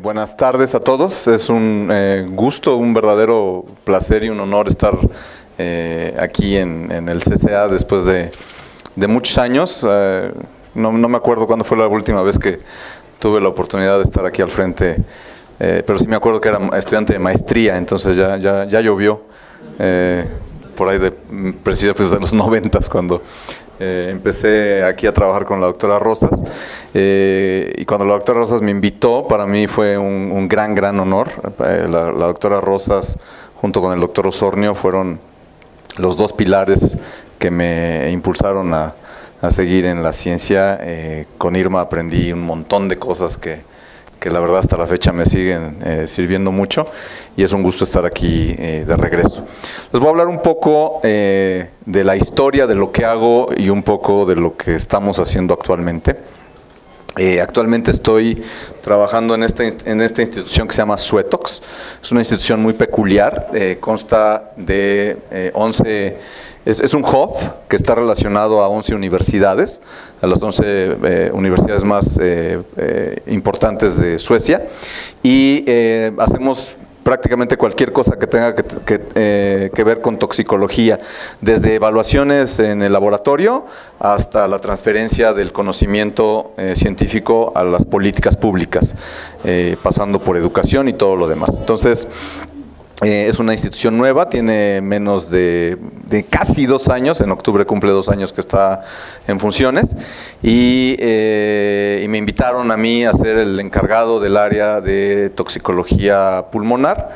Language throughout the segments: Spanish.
Buenas tardes a todos. Es un gusto, un verdadero placer y un honor estar aquí en el CCA después de muchos años. No me acuerdo cuándo fue la última vez que tuve la oportunidad de estar aquí al frente, pero sí me acuerdo que era estudiante de maestría, entonces ya llovió, por ahí precisamente de los 90s, cuando empecé aquí a trabajar con la doctora Rosas, y cuando la doctora Rosas me invitó, para mí fue un gran honor. La doctora Rosas junto con el doctor Osornio fueron los dos pilares que me impulsaron a seguir en la ciencia. Con Irma aprendí un montón de cosas que la verdad hasta la fecha me siguen sirviendo mucho, y es un gusto estar aquí de regreso. Les voy a hablar un poco de la historia de lo que hago y un poco de lo que estamos haciendo actualmente. Actualmente estoy trabajando en esta institución que se llama Suetox. Es una institución muy peculiar, consta de 11... Es un hub que está relacionado a 11 universidades, a las 11 universidades más importantes de Suecia, y hacemos prácticamente cualquier cosa que tenga que ver con toxicología, desde evaluaciones en el laboratorio hasta la transferencia del conocimiento científico a las políticas públicas, pasando por educación y todo lo demás. Entonces, es una institución nueva, tiene menos de casi 2 años, en octubre cumple 2 años que está en funciones, y me invitaron a mí a ser el encargado del área de toxicología pulmonar,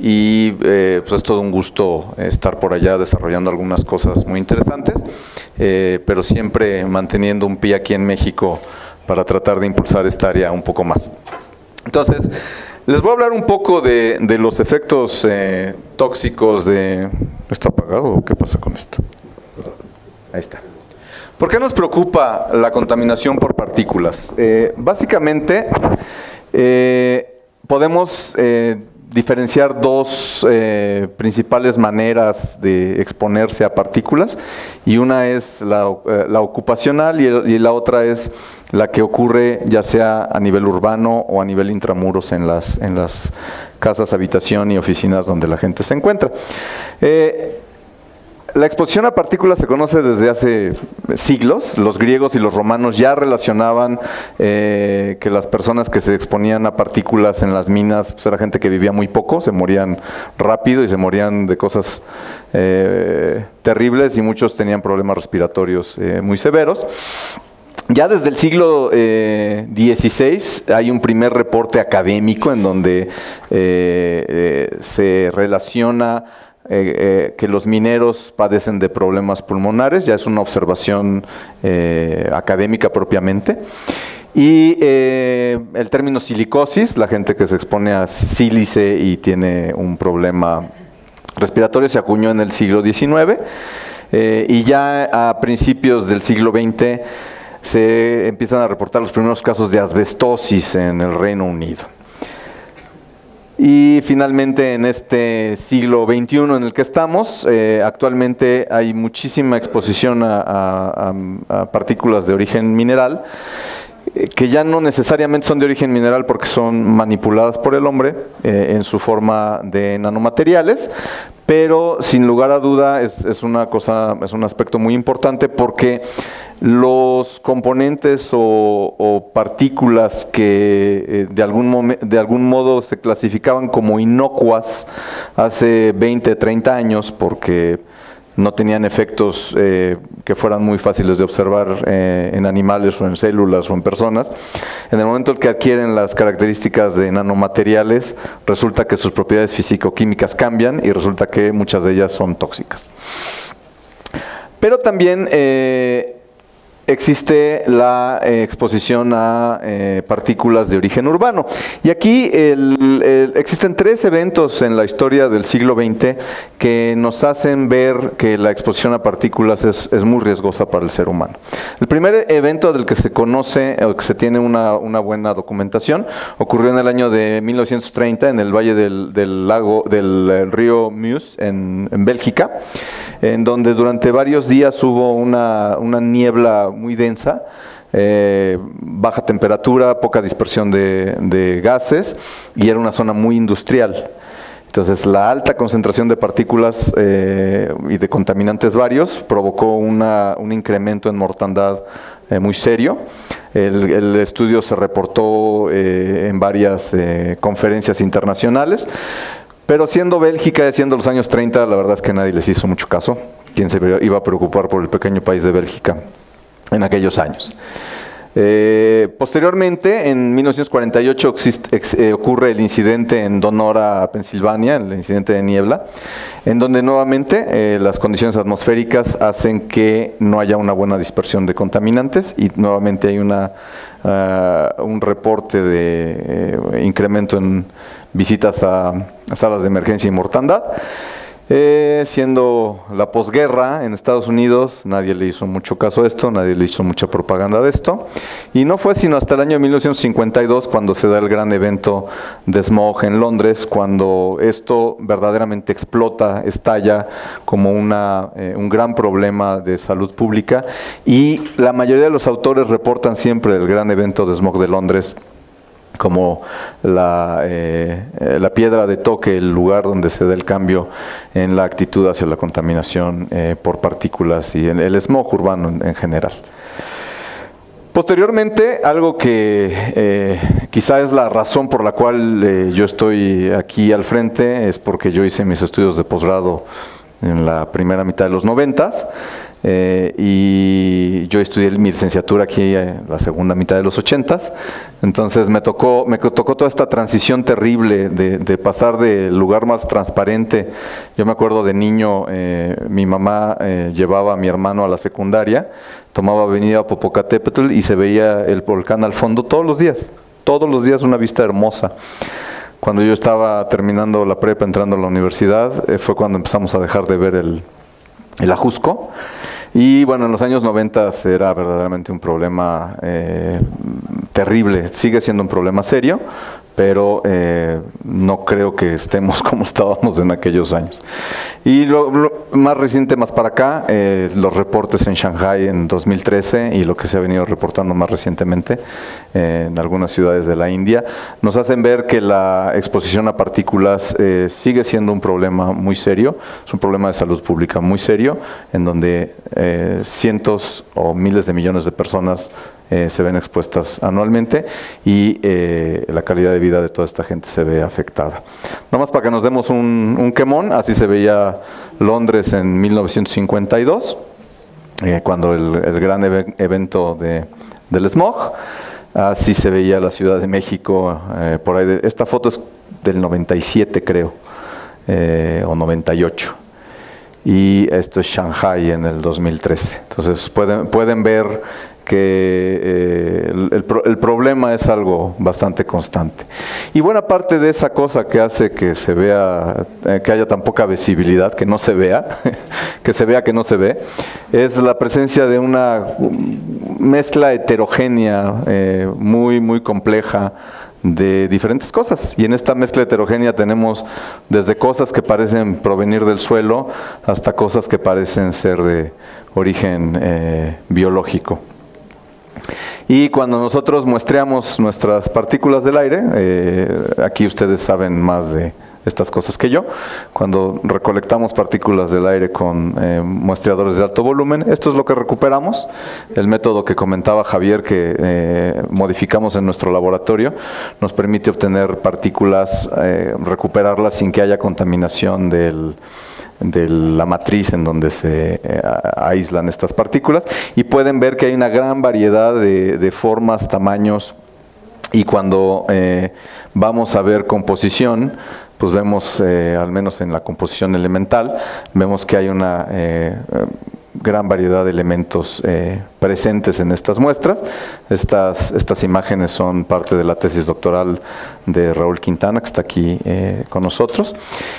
y pues es todo un gusto estar por allá desarrollando algunas cosas muy interesantes, pero siempre manteniendo un pie aquí en México para tratar de impulsar esta área un poco más. Entonces, les voy a hablar un poco de los efectos tóxicos de... ¿Está apagado o qué pasa con esto? Ahí está. ¿Por qué nos preocupa la contaminación por partículas? Básicamente, podemos diferenciar dos principales maneras de exponerse a partículas, y una es la ocupacional y la otra es la que ocurre ya sea a nivel urbano o a nivel intramuros en las casas, habitación y oficinas donde la gente se encuentra. La exposición a partículas se conoce desde hace siglos. Los griegos y los romanos ya relacionaban que las personas que se exponían a partículas en las minas, pues era gente que vivía muy poco, se morían rápido y se morían de cosas terribles, y muchos tenían problemas respiratorios muy severos. Ya desde el siglo XVI hay un primer reporte académico en donde se relaciona que los mineros padecen de problemas pulmonares. Ya es una observación académica propiamente. Y el término silicosis, la gente que se expone a sílice y tiene un problema respiratorio, se acuñó en el siglo XIX, y ya a principios del siglo XX se empiezan a reportar los primeros casos de asbestosis en el Reino Unido. Y finalmente, en este siglo XXI en el que estamos, actualmente hay muchísima exposición a partículas de origen mineral, que ya no necesariamente son de origen mineral porque son manipuladas por el hombre en su forma de nanomateriales, pero sin lugar a duda es un aspecto muy importante, porque los componentes o partículas que de algún modo se clasificaban como inocuas hace 20, 30 años, porque no tenían efectos que fueran muy fáciles de observar en animales o en células o en personas, en el momento en que adquieren las características de nanomateriales, resulta que sus propiedades físico-químicas cambian y resulta que muchas de ellas son tóxicas. Pero también existe la exposición a partículas de origen urbano. Y aquí existen 3 eventos en la historia del siglo XX que nos hacen ver que la exposición a partículas es muy riesgosa para el ser humano. El primer evento del que se conoce, o que se tiene una buena documentación, ocurrió en el año de 1930 en el valle del río Meuse, en Bélgica, en donde durante varios días hubo una niebla muy densa baja temperatura, poca dispersión de gases, y era una zona muy industrial. Entonces, la alta concentración de partículas y de contaminantes varios provocó un incremento en mortandad muy serio. El estudio se reportó en varias conferencias internacionales, pero siendo Bélgica y siendo los años 30, la verdad es que nadie les hizo mucho caso. ¿Quién se iba a preocupar por el pequeño país de Bélgica en aquellos años? Posteriormente, en 1948 ocurre el incidente en Donora, Pensilvania, el incidente de niebla, en donde nuevamente las condiciones atmosféricas hacen que no haya una buena dispersión de contaminantes y nuevamente hay un reporte de incremento en visitas a salas de emergencia y mortandad. Siendo la posguerra en Estados Unidos, nadie le hizo mucho caso a esto, nadie le hizo mucha propaganda de esto, y no fue sino hasta el año 1952 cuando se da el gran evento de smog en Londres, cuando esto verdaderamente explota, estalla como un gran problema de salud pública, y la mayoría de los autores reportan siempre el gran evento de smog de Londres como la piedra de toque, el lugar donde se da el cambio en la actitud hacia la contaminación por partículas y el smog urbano en general. Posteriormente, algo que quizá es la razón por la cual yo estoy aquí al frente, es porque yo hice mis estudios de posgrado en la primera mitad de los 90s, y yo estudié mi licenciatura aquí en la segunda mitad de los 80s, entonces me tocó toda esta transición terrible de pasar del lugar más transparente. Yo me acuerdo de niño, mi mamá llevaba a mi hermano a la secundaria, tomaba avenida Popocatépetl y se veía el volcán al fondo todos los días una vista hermosa. Cuando yo estaba terminando la prepa, entrando a la universidad, fue cuando empezamos a dejar de ver el Ajusco. Y bueno, en los años 90 era verdaderamente un problema terrible. Sigue siendo un problema serio, pero no creo que estemos como estábamos en aquellos años. Y lo más reciente, más para acá, los reportes en Shanghái en 2013 y lo que se ha venido reportando más recientemente en algunas ciudades de la India, nos hacen ver que la exposición a partículas sigue siendo un problema muy serio, es un problema de salud pública muy serio, en donde cientos o miles de millones de personas se ven expuestas anualmente y la calidad de vida de toda esta gente se ve afectada. Nomás para que nos demos un quemón, así se veía Londres en 1952, cuando el gran evento del smog. Así se veía la Ciudad de México, por ahí. Esta foto es del 97, creo, o 98. Y esto es Shanghái en el 2013. Entonces pueden ver que el problema es algo bastante constante. Y buena parte de esa cosa que hace que se vea, que haya tan poca visibilidad, que no se vea, que se vea que no se ve, es la presencia de una mezcla heterogénea, muy, muy compleja, de diferentes cosas. Y en esta mezcla heterogénea tenemos desde cosas que parecen provenir del suelo hasta cosas que parecen ser de origen biológico. Y cuando nosotros muestreamos nuestras partículas del aire, aquí ustedes saben más de estas cosas que yo, cuando recolectamos partículas del aire con muestreadores de alto volumen, esto es lo que recuperamos. El método que comentaba Javier, que modificamos en nuestro laboratorio, nos permite obtener partículas, recuperarlas sin que haya contaminación de la matriz en donde se aíslan estas partículas, y pueden ver que hay una gran variedad de formas, tamaños, y cuando vamos a ver composición, pues vemos, al menos en la composición elemental, vemos que hay una gran variedad de elementos presentes en estas muestras. Estas imágenes son parte de la tesis doctoral de Raúl Quintana, que está aquí con nosotros.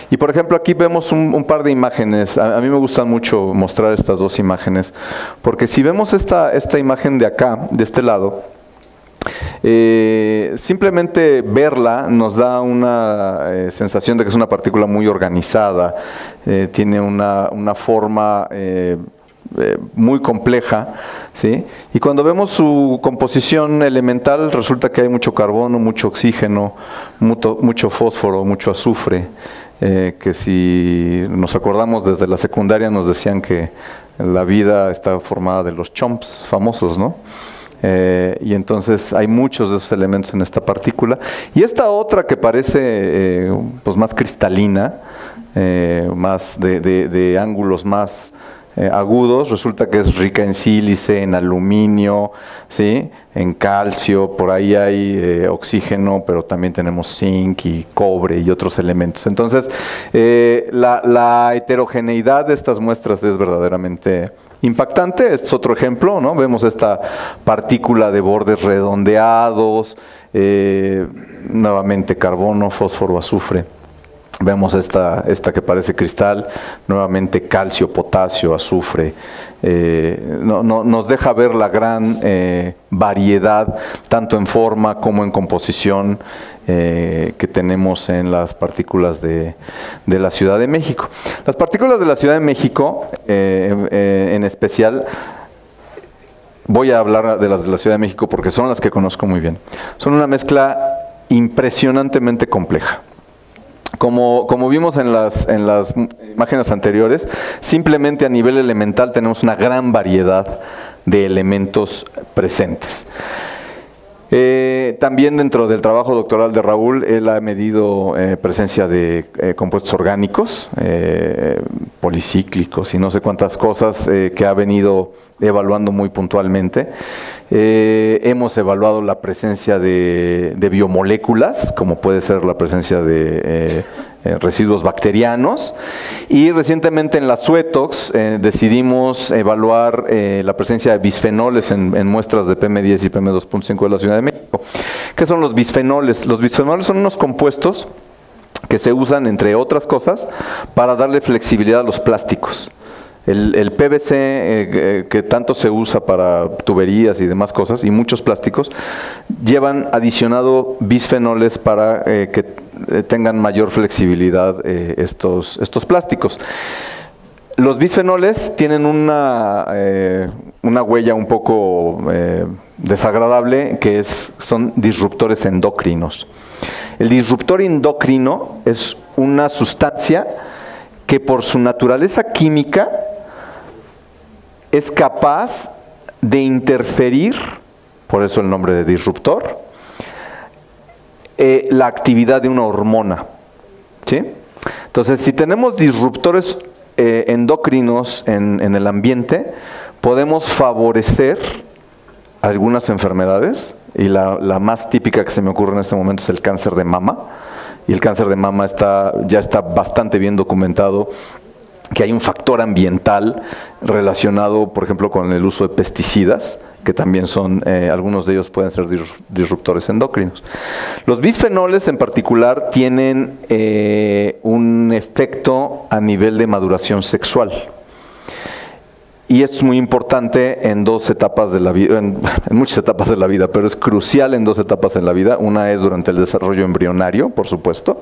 Y por ejemplo, aquí vemos un par de imágenes. A mí me gusta mucho mostrar estas dos imágenes, porque si vemos esta imagen de acá, de este lado, simplemente verla nos da una sensación de que es una partícula muy organizada, tiene una forma muy compleja, ¿sí? Y cuando vemos su composición elemental, resulta que hay mucho carbono, mucho oxígeno, mucho fósforo, mucho azufre, que si nos acordamos desde la secundaria nos decían que la vida está formada de los chomps famosos, ¿no? Y entonces hay muchos de esos elementos en esta partícula. Y esta otra que parece pues más cristalina, más de ángulos más agudos, resulta que es rica en sílice, en aluminio, ¿sí? En calcio, por ahí hay oxígeno, pero también tenemos zinc y cobre y otros elementos. Entonces, la heterogeneidad de estas muestras es verdaderamente impactante. Este es otro ejemplo, ¿no? Vemos esta partícula de bordes redondeados, nuevamente carbono, fósforo, azufre. Vemos esta que parece cristal, nuevamente calcio, potasio, azufre. Nos deja ver la gran variedad, tanto en forma como en composición, que tenemos en las partículas de la Ciudad de México. Las partículas de la Ciudad de México, en especial, voy a hablar de las de la Ciudad de México porque son las que conozco muy bien. Son una mezcla impresionantemente compleja. Como vimos en las imágenes anteriores, simplemente a nivel elemental tenemos una gran variedad de elementos presentes. También dentro del trabajo doctoral de Raúl, él ha medido presencia de compuestos orgánicos, policíclicos y no sé cuántas cosas que ha venido evaluando muy puntualmente. Hemos evaluado la presencia de biomoléculas, como puede ser la presencia de residuos bacterianos, y recientemente en la Suetox decidimos evaluar la presencia de bisfenoles en muestras de PM10 y PM2.5 de la Ciudad de México. ¿Qué son los bisfenoles? Los bisfenoles son unos compuestos que se usan, entre otras cosas, para darle flexibilidad a los plásticos. El PVC, que tanto se usa para tuberías y demás cosas, y muchos plásticos, llevan adicionado bisfenoles para que tengan mayor flexibilidad estos plásticos. Los bisfenoles tienen una huella un poco desagradable, que son disruptores endocrinos. El disruptor endocrino es una sustancia que por su naturaleza química es capaz de interferir, por eso el nombre de disruptor, la actividad de una hormona, ¿sí? Entonces, si tenemos disruptores endocrinos en el ambiente, podemos favorecer algunas enfermedades, y la más típica que se me ocurre en este momento es el cáncer de mama, y el cáncer de mama ya está bastante bien documentado, que hay un factor ambiental relacionado, por ejemplo, con el uso de pesticidas, que también son, algunos de ellos pueden ser disruptores endocrinos. Los bisfenoles en particular tienen un efecto a nivel de maduración sexual. Y esto es muy importante en dos etapas de la vida, en muchas etapas de la vida, pero es crucial en dos etapas en la vida. Una es durante el desarrollo embrionario, por supuesto,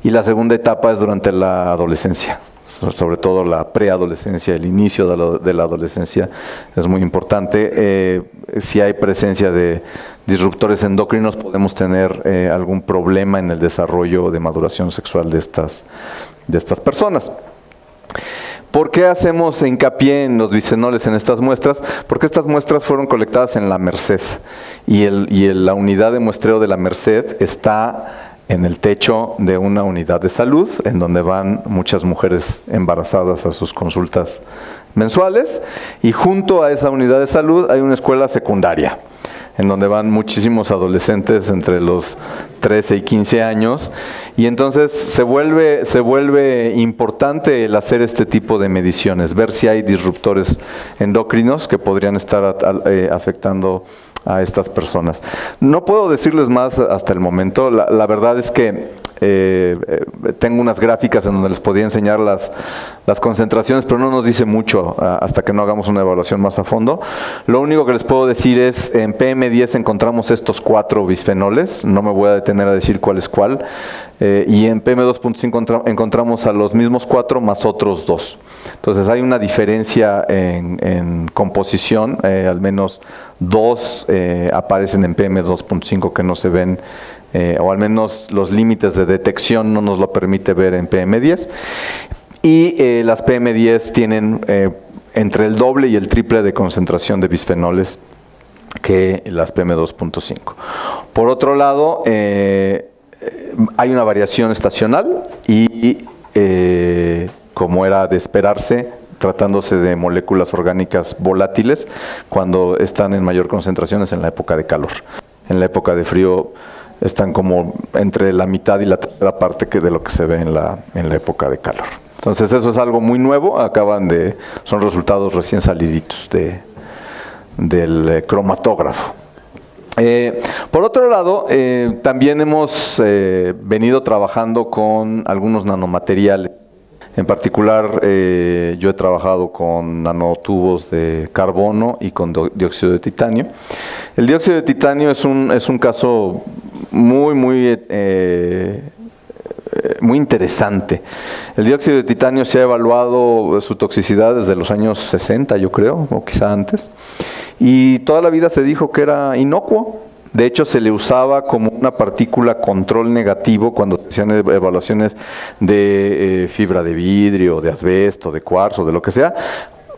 y la segunda etapa es durante la adolescencia. Sobre todo la preadolescencia, el inicio de la adolescencia es muy importante. Si hay presencia de disruptores endocrinos, podemos tener algún problema en el desarrollo de maduración sexual de estas personas. ¿Por qué hacemos hincapié en los bisfenoles en estas muestras? Porque estas muestras fueron colectadas en la Merced, y la unidad de muestreo de la Merced está en el techo de una unidad de salud, en donde van muchas mujeres embarazadas a sus consultas mensuales, y junto a esa unidad de salud hay una escuela secundaria, en donde van muchísimos adolescentes entre los 13 y 15 años, y entonces se vuelve importante el hacer este tipo de mediciones, ver si hay disruptores endocrinos que podrían estar afectando a estas personas. No puedo decirles más hasta el momento. La verdad es que Tengo unas gráficas en donde les podía enseñar las concentraciones, pero no nos dice mucho hasta que no hagamos una evaluación más a fondo. Lo único que les puedo decir es, en PM10 encontramos estos 4 bisfenoles, no me voy a detener a decir cuál es cuál, y en PM2.5 encontramos a los mismos 4 más otros 2. Entonces hay una diferencia en composición, al menos 2 aparecen en PM2.5 que no se ven, o al menos los límites de detección no nos lo permite ver en PM10. Y las PM10 tienen entre el doble y el triple de concentración de bisfenoles que las PM2.5. Por otro lado, hay una variación estacional y, como era de esperarse, tratándose de moléculas orgánicas volátiles, cuando están en mayor concentración es en la época de calor. En la época de frío están como entre la mitad y la tercera parte de lo que se ve en la época de calor. Entonces eso es algo muy nuevo, son resultados recién saliditos del cromatógrafo. Por otro lado, también hemos venido trabajando con algunos nanomateriales. En particular, yo he trabajado con nanotubos de carbono y con dióxido de titanio. El dióxido de titanio es un caso muy interesante. El dióxido de titanio se ha evaluado su toxicidad desde los años 60, yo creo, o quizá antes, y toda la vida se dijo que era inocuo. De hecho, se le usaba como una partícula control negativo cuando se hacían evaluaciones de fibra de vidrio, de asbesto, de cuarzo, de lo que sea.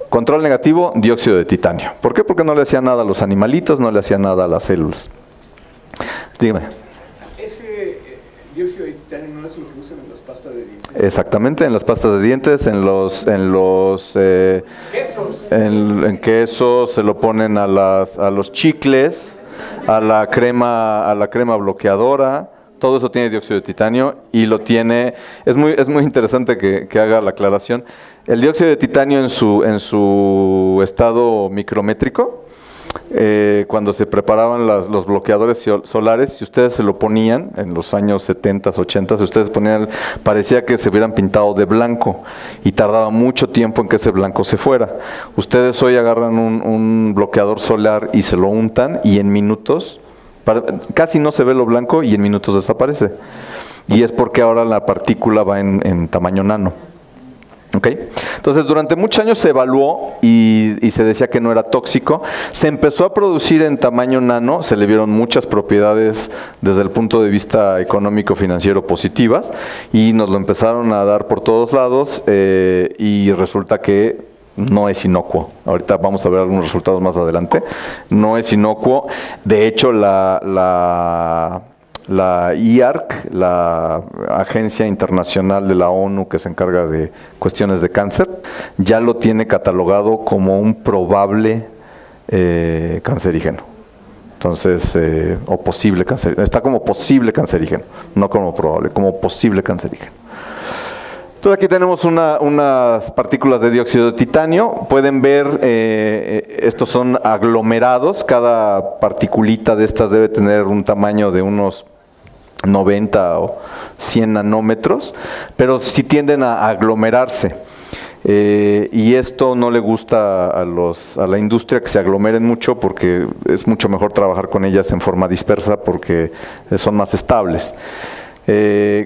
Control negativo, dióxido de titanio. ¿Por qué? Porque no le hacía nada a los animalitos, no le hacía nada a las células. Dígame. Ese dióxido de titanio no es lo que usan en las pastas de dientes. Exactamente, en las pastas de dientes, en quesos, se lo ponen a los chicles, a la crema bloqueadora. Todo eso tiene dióxido de titanio y lo tiene. Es muy interesante que haga la aclaración. El dióxido de titanio en su estado micrométrico, cuando se preparaban los bloqueadores solares, si ustedes se lo ponían en los años 70, 80, si ustedes ponían, parecía que se hubieran pintado de blanco y tardaba mucho tiempo en que ese blanco se fuera. Ustedes hoy agarran un bloqueador solar y se lo untan y en minutos, casi no se ve lo blanco y en minutos desaparece. Y es porque ahora la partícula va en tamaño nano. ¿Okay? Entonces, durante muchos años se evaluó y se decía que no era tóxico. Se empezó a producir en tamaño nano, se le vieron muchas propiedades desde el punto de vista económico-financiero positivas y nos lo empezaron a dar por todos lados y resulta que no es inocuo. Ahorita vamos a ver algunos resultados más adelante. No es inocuo. De hecho, la IARC, la Agencia Internacional de la ONU que se encarga de cuestiones de cáncer, ya lo tiene catalogado como un probable cancerígeno. Entonces, o posible cancerígeno. Está como posible cancerígeno, no como probable, como posible cancerígeno. Entonces aquí tenemos unas partículas de dióxido de titanio. Pueden ver, estos son aglomerados. Cada particulita de estas debe tener un tamaño de unos 90 o 100 nanómetros, pero sí tienden a aglomerarse. Y esto no le gusta a la industria que se aglomeren mucho, porque es mucho mejor trabajar con ellas en forma dispersa porque son más estables.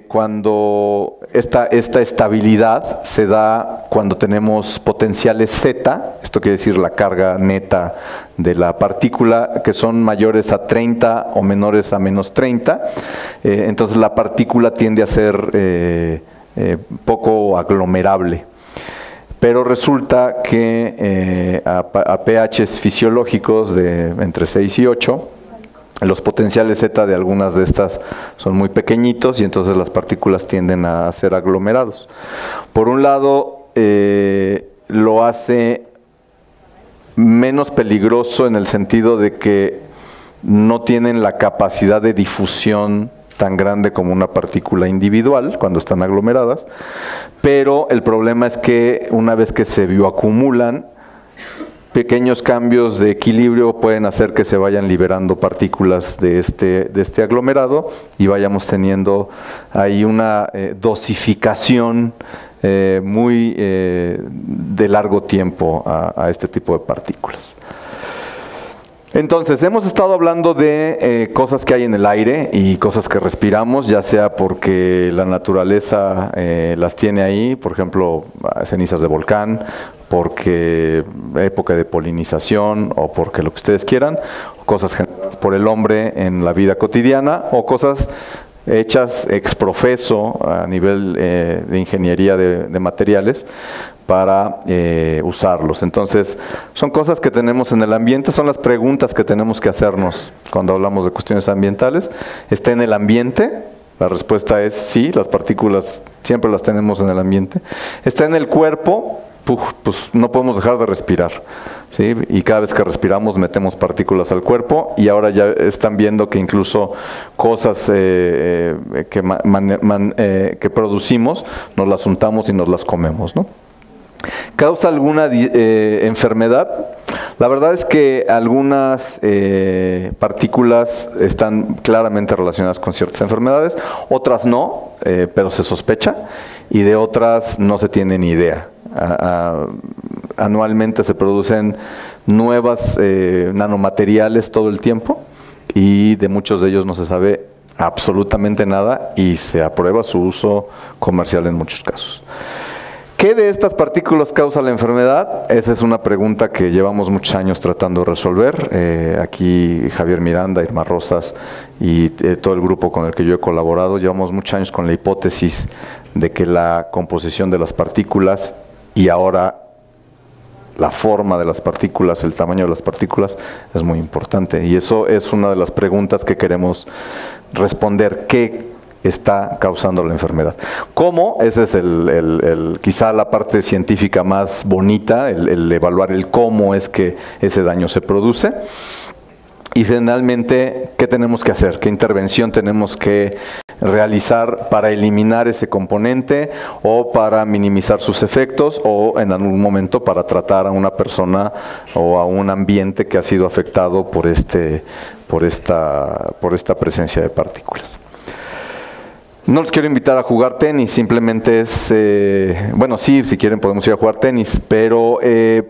Cuando esta estabilidad se da cuando tenemos potenciales Z, esto quiere decir la carga neta de la partícula, que son mayores a 30 o menores a menos 30, entonces la partícula tiende a ser poco aglomerable. Pero resulta que a pHs fisiológicos de entre 6 y 8, los potenciales Z de algunas de estas son muy pequeñitos y entonces las partículas tienden a ser aglomerados. Por un lado, lo hace menos peligroso en el sentido de que no tienen la capacidad de difusión tan grande como una partícula individual cuando están aglomeradas, pero el problema es que una vez que se bioacumulan, pequeños cambios de equilibrio pueden hacer que se vayan liberando partículas de este aglomerado y vayamos teniendo ahí una dosificación muy de largo tiempo a este tipo de partículas. Entonces, hemos estado hablando de cosas que hay en el aire y cosas que respiramos, ya sea porque la naturaleza las tiene ahí, por ejemplo, cenizas de volcán, porque época de polinización o porque lo que ustedes quieran, cosas generadas por el hombre en la vida cotidiana o cosas hechas ex profeso a nivel de ingeniería de materiales para usarlos. Entonces, son cosas que tenemos en el ambiente, son las preguntas que tenemos que hacernos cuando hablamos de cuestiones ambientales. ¿Está en el ambiente? La respuesta es sí, las partículas siempre las tenemos en el ambiente. ¿Está en el cuerpo? Pues no podemos dejar de respirar, ¿sí? Y cada vez que respiramos metemos partículas al cuerpo y ahora ya están viendo que incluso cosas que producimos nos las untamos y nos las comemos, ¿no? ¿Causa alguna enfermedad? La verdad es que algunas partículas están claramente relacionadas con ciertas enfermedades, otras no, pero se sospecha, y de otras no se tiene ni idea. Anualmente se producen nuevas nanomateriales todo el tiempo y de muchos de ellos no se sabe absolutamente nada y se aprueba su uso comercial en muchos casos. ¿Qué de estas partículas causa la enfermedad? Esa es una pregunta que llevamos muchos años tratando de resolver. Aquí Javier Miranda, Irma Rosas y todo el grupo con el que yo he colaborado, llevamos muchos años con la hipótesis de que la composición de las partículas y ahora la forma de las partículas, el tamaño de las partículas es muy importante. Y eso es una de las preguntas que queremos responder. ¿Qué está causando la enfermedad? ¿Cómo? Esa es quizá la parte científica más bonita, el evaluar el cómo es que ese daño se produce. Y finalmente, ¿qué tenemos que hacer? ¿Qué intervención tenemos que realizar para eliminar ese componente o para minimizar sus efectos o en algún momento para tratar a una persona o a un ambiente que ha sido afectado por esta presencia de partículas? No los quiero invitar a jugar tenis, simplemente es, bueno, sí, si quieren podemos ir a jugar tenis, pero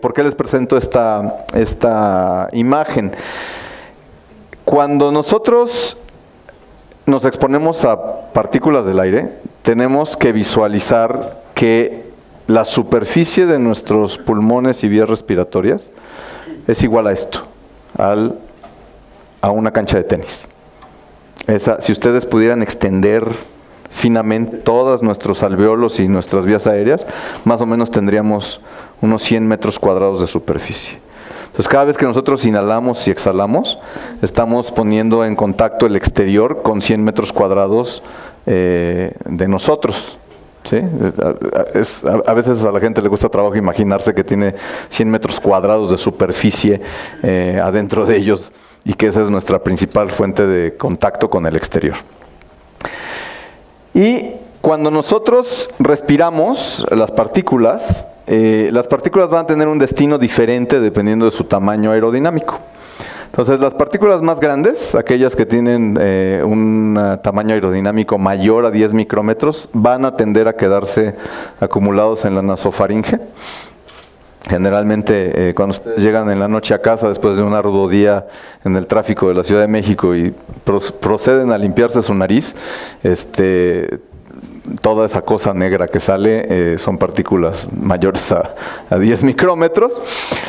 ¿por qué les presento esta imagen? Cuando nosotros nos exponemos a partículas del aire, tenemos que visualizar que la superficie de nuestros pulmones y vías respiratorias es igual a esto, a una cancha de tenis. Si ustedes pudieran extender finamente todos nuestros alveolos y nuestras vías aéreas, más o menos tendríamos unos 100 metros cuadrados de superficie. Entonces, cada vez que nosotros inhalamos y exhalamos, estamos poniendo en contacto el exterior con 100 metros cuadrados de nosotros, ¿sí? A veces a la gente le cuesta trabajo imaginarse que tiene 100 metros cuadrados de superficie adentro de ellos y que esa es nuestra principal fuente de contacto con el exterior. Y cuando nosotros respiramos las partículas van a tener un destino diferente dependiendo de su tamaño aerodinámico. Entonces, las partículas más grandes, aquellas que tienen un tamaño aerodinámico mayor a 10 micrómetros, van a tender a quedarse acumulados en la nasofaringe. Generalmente, cuando ustedes llegan en la noche a casa después de un arduo día en el tráfico de la Ciudad de México y proceden a limpiarse su nariz, toda esa cosa negra que sale son partículas mayores a 10 micrómetros.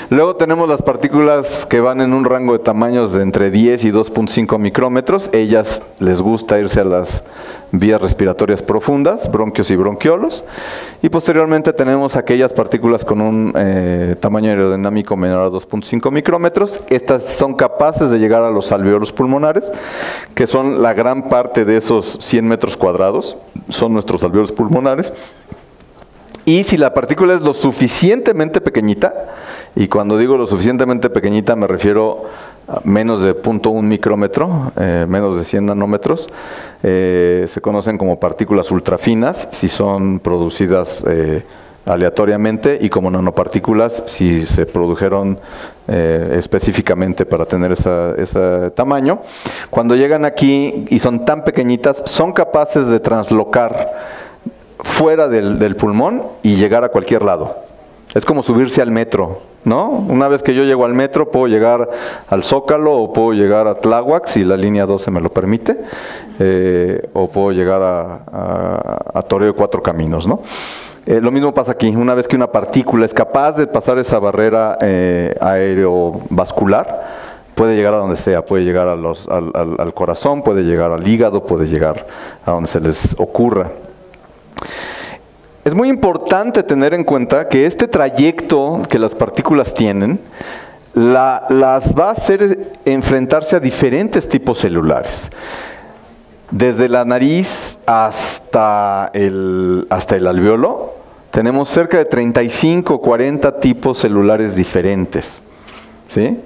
Luego tenemos las partículas que van en un rango de tamaños de entre 10 y 2.5 micrómetros. Ellas les gusta irse a las vías respiratorias profundas, bronquios y bronquiolos. Y posteriormente tenemos aquellas partículas con un tamaño aerodinámico menor a 2.5 micrómetros. Estas son capaces de llegar a los alveolos pulmonares, que son la gran parte de esos 100 metros cuadrados, son nuestros alveolos pulmonares. Y si la partícula es lo suficientemente pequeñita, y cuando digo lo suficientemente pequeñita me refiero a menos de 0.1 micrómetro, menos de 100 nanómetros, se conocen como partículas ultrafinas si son producidas aleatoriamente, y como nanopartículas si se produjeron específicamente para tener ese tamaño. Cuando llegan aquí y son tan pequeñitas, son capaces de translocar fuera del pulmón y llegar a cualquier lado. Es como subirse al metro, ¿no? Una vez que yo llego al metro, puedo llegar al Zócalo o puedo llegar a Tláhuac, si la línea 12 me lo permite, o puedo llegar a Toreo de Cuatro Caminos, ¿no? Lo mismo pasa aquí. Una vez que una partícula es capaz de pasar esa barrera aerovascular, puede llegar a donde sea, puede llegar al corazón, puede llegar al hígado, puede llegar a donde se les ocurra. Es muy importante tener en cuenta que este trayecto que las partículas tienen las va a hacer enfrentarse a diferentes tipos celulares. Desde la nariz hasta el alveolo, tenemos cerca de 35 o 40 tipos celulares diferentes, ¿sí?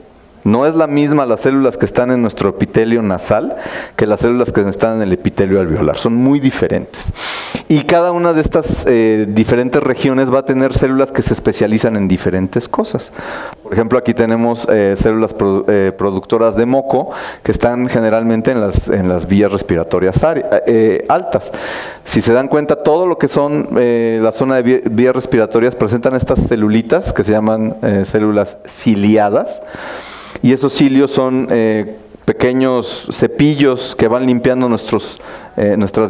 No es la misma las células que están en nuestro epitelio nasal que las células que están en el epitelio alveolar. Son muy diferentes. Y cada una de estas diferentes regiones va a tener células que se especializan en diferentes cosas. Por ejemplo, aquí tenemos células productoras de moco que están generalmente en las vías respiratorias altas. Si se dan cuenta, todo lo que son la zona de vías respiratorias presentan estas celulitas que se llaman células ciliadas. Y esos cilios son pequeños cepillos que van limpiando nuestras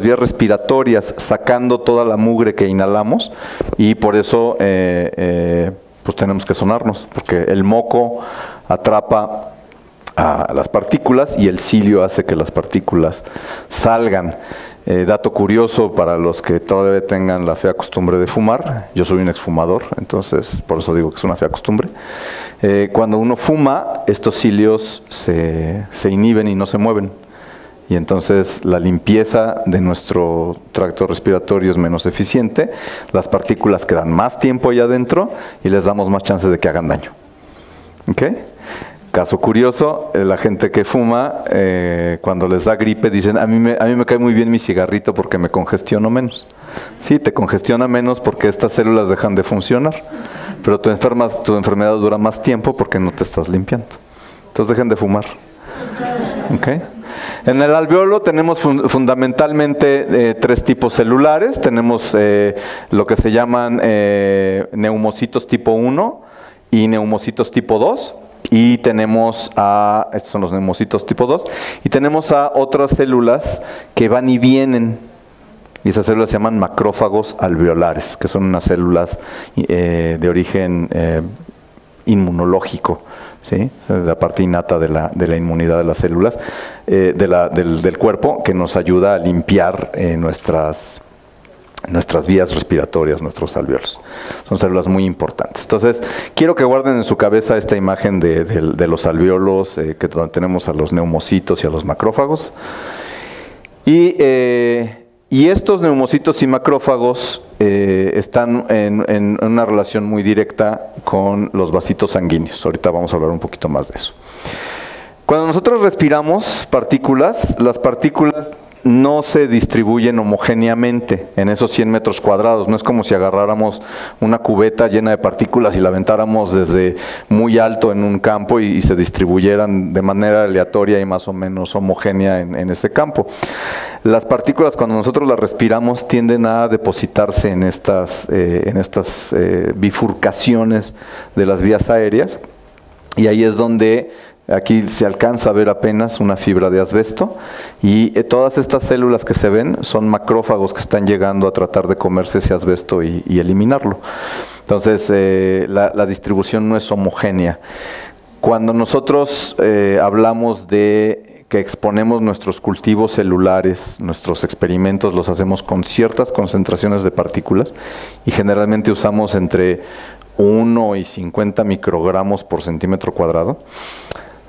vías respiratorias, sacando toda la mugre que inhalamos, y por eso pues tenemos que sonarnos, porque el moco atrapa a las partículas y el cilio hace que las partículas salgan. Dato curioso para los que todavía tengan la fea costumbre de fumar, yo soy un exfumador, entonces por eso digo que es una fea costumbre. Cuando uno fuma, estos cilios se inhiben y no se mueven, y entonces la limpieza de nuestro tracto respiratorio es menos eficiente, las partículas quedan más tiempo allá adentro y les damos más chances de que hagan daño. ¿Okay? Caso curioso, la gente que fuma, cuando les da gripe, dicen, a mí me cae muy bien mi cigarrito porque me congestiono menos. Sí, te congestiona menos porque estas células dejan de funcionar, pero tu enfermedad dura más tiempo porque no te estás limpiando. Entonces dejen de fumar. ¿Okay? En el alveolo tenemos fundamentalmente tres tipos celulares. Tenemos lo que se llaman neumocitos tipo 1 y neumocitos tipo 2. Y tenemos estos son los neumocitos tipo 2, y tenemos a otras células que van y vienen, y esas células se llaman macrófagos alveolares, que son unas células de origen inmunológico, ¿sí? La parte innata de la inmunidad de las células, del cuerpo, que nos ayuda a limpiar nuestras vías respiratorias, nuestros alveolos. Son células muy importantes. Entonces, quiero que guarden en su cabeza esta imagen de los alveolos, donde tenemos a los neumocitos y a los macrófagos. Y estos neumocitos y macrófagos están en una relación muy directa con los vasitos sanguíneos. Ahorita vamos a hablar un poquito más de eso. Cuando nosotros respiramos partículas, las partículas no se distribuyen homogéneamente en esos 100 metros cuadrados. No es como si agarráramos una cubeta llena de partículas y la aventáramos desde muy alto en un campo y se distribuyeran de manera aleatoria y más o menos homogénea en ese campo. Las partículas, cuando nosotros las respiramos, tienden a depositarse en estas bifurcaciones de las vías aéreas, y ahí es donde aquí se alcanza a ver apenas una fibra de asbesto, y todas estas células que se ven son macrófagos que están llegando a tratar de comerse ese asbesto y eliminarlo. Entonces la distribución no es homogénea. Cuando nosotros hablamos de que exponemos nuestros cultivos celulares, nuestros experimentos los hacemos con ciertas concentraciones de partículas, y generalmente usamos entre 1 y 50 microgramos por centímetro cuadrado.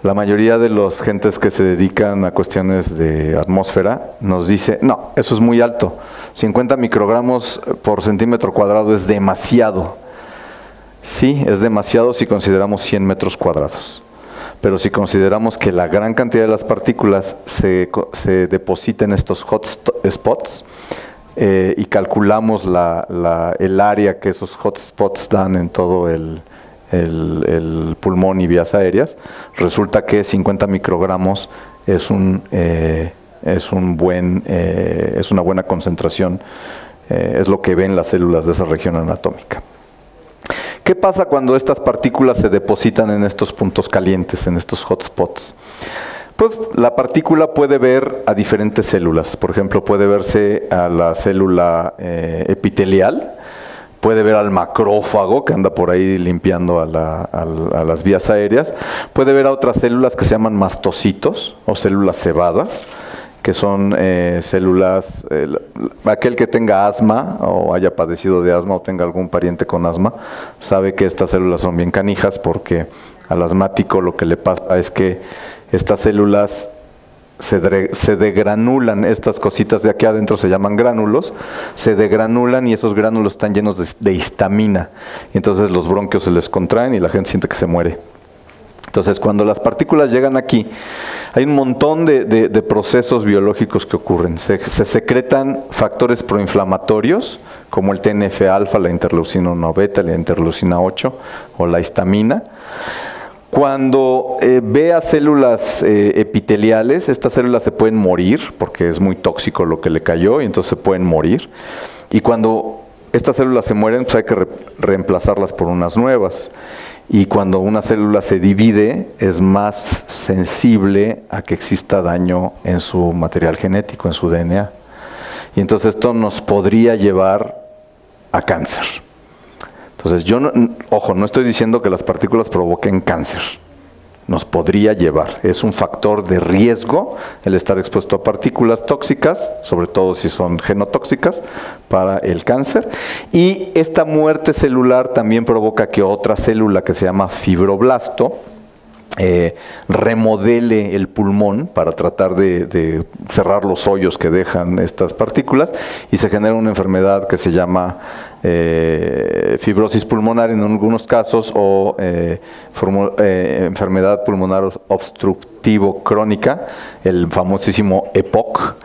La mayoría de los gentes que se dedican a cuestiones de atmósfera nos dice, no, eso es muy alto, 50 microgramos por centímetro cuadrado es demasiado. Sí, es demasiado si consideramos 100 metros cuadrados, pero si consideramos que la gran cantidad de las partículas se deposita en estos hot spots, y calculamos el área que esos hotspots dan en todo el pulmón y vías aéreas, resulta que 50 microgramos es una buena concentración, es lo que ven las células de esa región anatómica. ¿Qué pasa cuando estas partículas se depositan en estos puntos calientes, en estos hotspots? Pues la partícula puede ver a diferentes células. Por ejemplo, puede verse a la célula epitelial, puede ver al macrófago que anda por ahí limpiando a las vías aéreas, puede ver a otras células que se llaman mastocitos o células cebadas, que son células, aquel que tenga asma o haya padecido de asma o tenga algún pariente con asma, sabe que estas células son bien canijas porque al asmático lo que le pasa es que estas células se degranulan, estas cositas de aquí adentro se llaman gránulos, se degranulan y esos gránulos están llenos de histamina. Y entonces los bronquios se les contraen y la gente siente que se muere. Entonces, cuando las partículas llegan aquí, hay un montón de procesos biológicos que ocurren. Se secretan factores proinflamatorios, como el TNF-alfa, la interleucina 1 beta, la interleucina 8 o la histamina. Cuando ve a células epiteliales, estas células se pueden morir, porque es muy tóxico lo que le cayó, y entonces se pueden morir. Y cuando estas células se mueren, pues hay que reemplazarlas por unas nuevas. Y cuando una célula se divide, es más sensible a que exista daño en su material genético, en su DNA. Y entonces esto nos podría llevar a cáncer. Entonces yo, ojo, no estoy diciendo que las partículas provoquen cáncer. Nos podría llevar. Es un factor de riesgo el estar expuesto a partículas tóxicas, sobre todo si son genotóxicas, para el cáncer. Y esta muerte celular también provoca que otra célula que se llama fibroblasto remodele el pulmón para tratar de cerrar los hoyos que dejan estas partículas y se genera una enfermedad que se llama fibrosis pulmonar en algunos casos o enfermedad pulmonar obstructivo crónica, el famosísimo EPOC,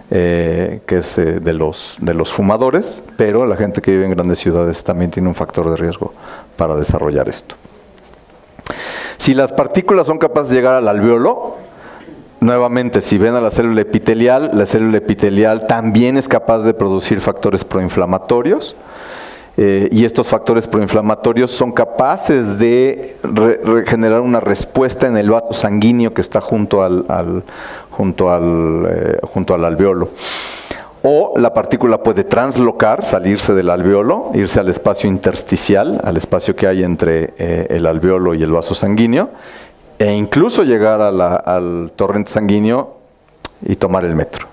que es de los fumadores, pero la gente que vive en grandes ciudades también tiene un factor de riesgo para desarrollar esto. Si las partículas son capaces de llegar al alvéolo, nuevamente, si ven a la célula epitelial también es capaz de producir factores proinflamatorios, y estos factores proinflamatorios son capaces de generar una respuesta en el vaso sanguíneo que está junto al alvéolo. O la partícula puede translocar, salirse del alvéolo, irse al espacio intersticial, al espacio que hay entre el alvéolo y el vaso sanguíneo, e incluso llegar al torrente sanguíneo y tomar el metro.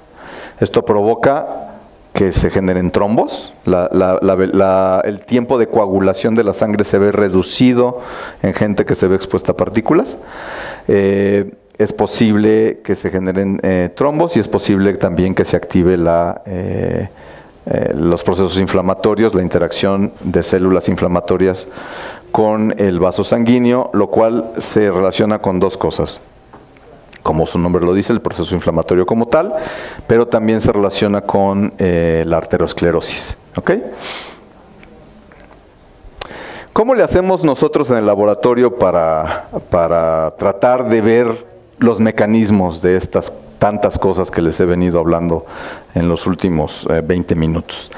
Esto provoca que se generen trombos, el tiempo de coagulación de la sangre se ve reducido en gente que se ve expuesta a partículas. Es posible que se generen trombos y es posible también que se active los procesos inflamatorios, la interacción de células inflamatorias con el vaso sanguíneo, lo cual se relaciona con dos cosas. Como su nombre lo dice, el proceso inflamatorio como tal, pero también se relaciona con la arteriosclerosis. ¿Ok? ¿Cómo le hacemos nosotros en el laboratorio para tratar de ver los mecanismos de estas tantas cosas que les he venido hablando en los últimos 20 minutos?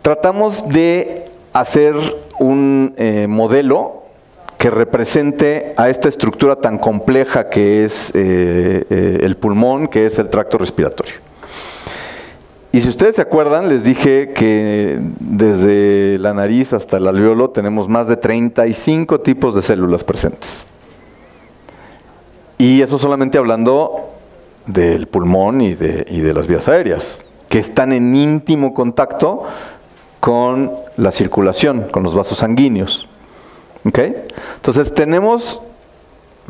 Tratamos de hacer un modelo que represente a esta estructura tan compleja que es el pulmón, que es el tracto respiratorio. Y si ustedes se acuerdan, les dije que desde la nariz hasta el alvéolo tenemos más de 35 tipos de células presentes. Y eso solamente hablando del pulmón y de las vías aéreas, que están en íntimo contacto con la circulación, con los vasos sanguíneos. ¿Okay? Entonces tenemos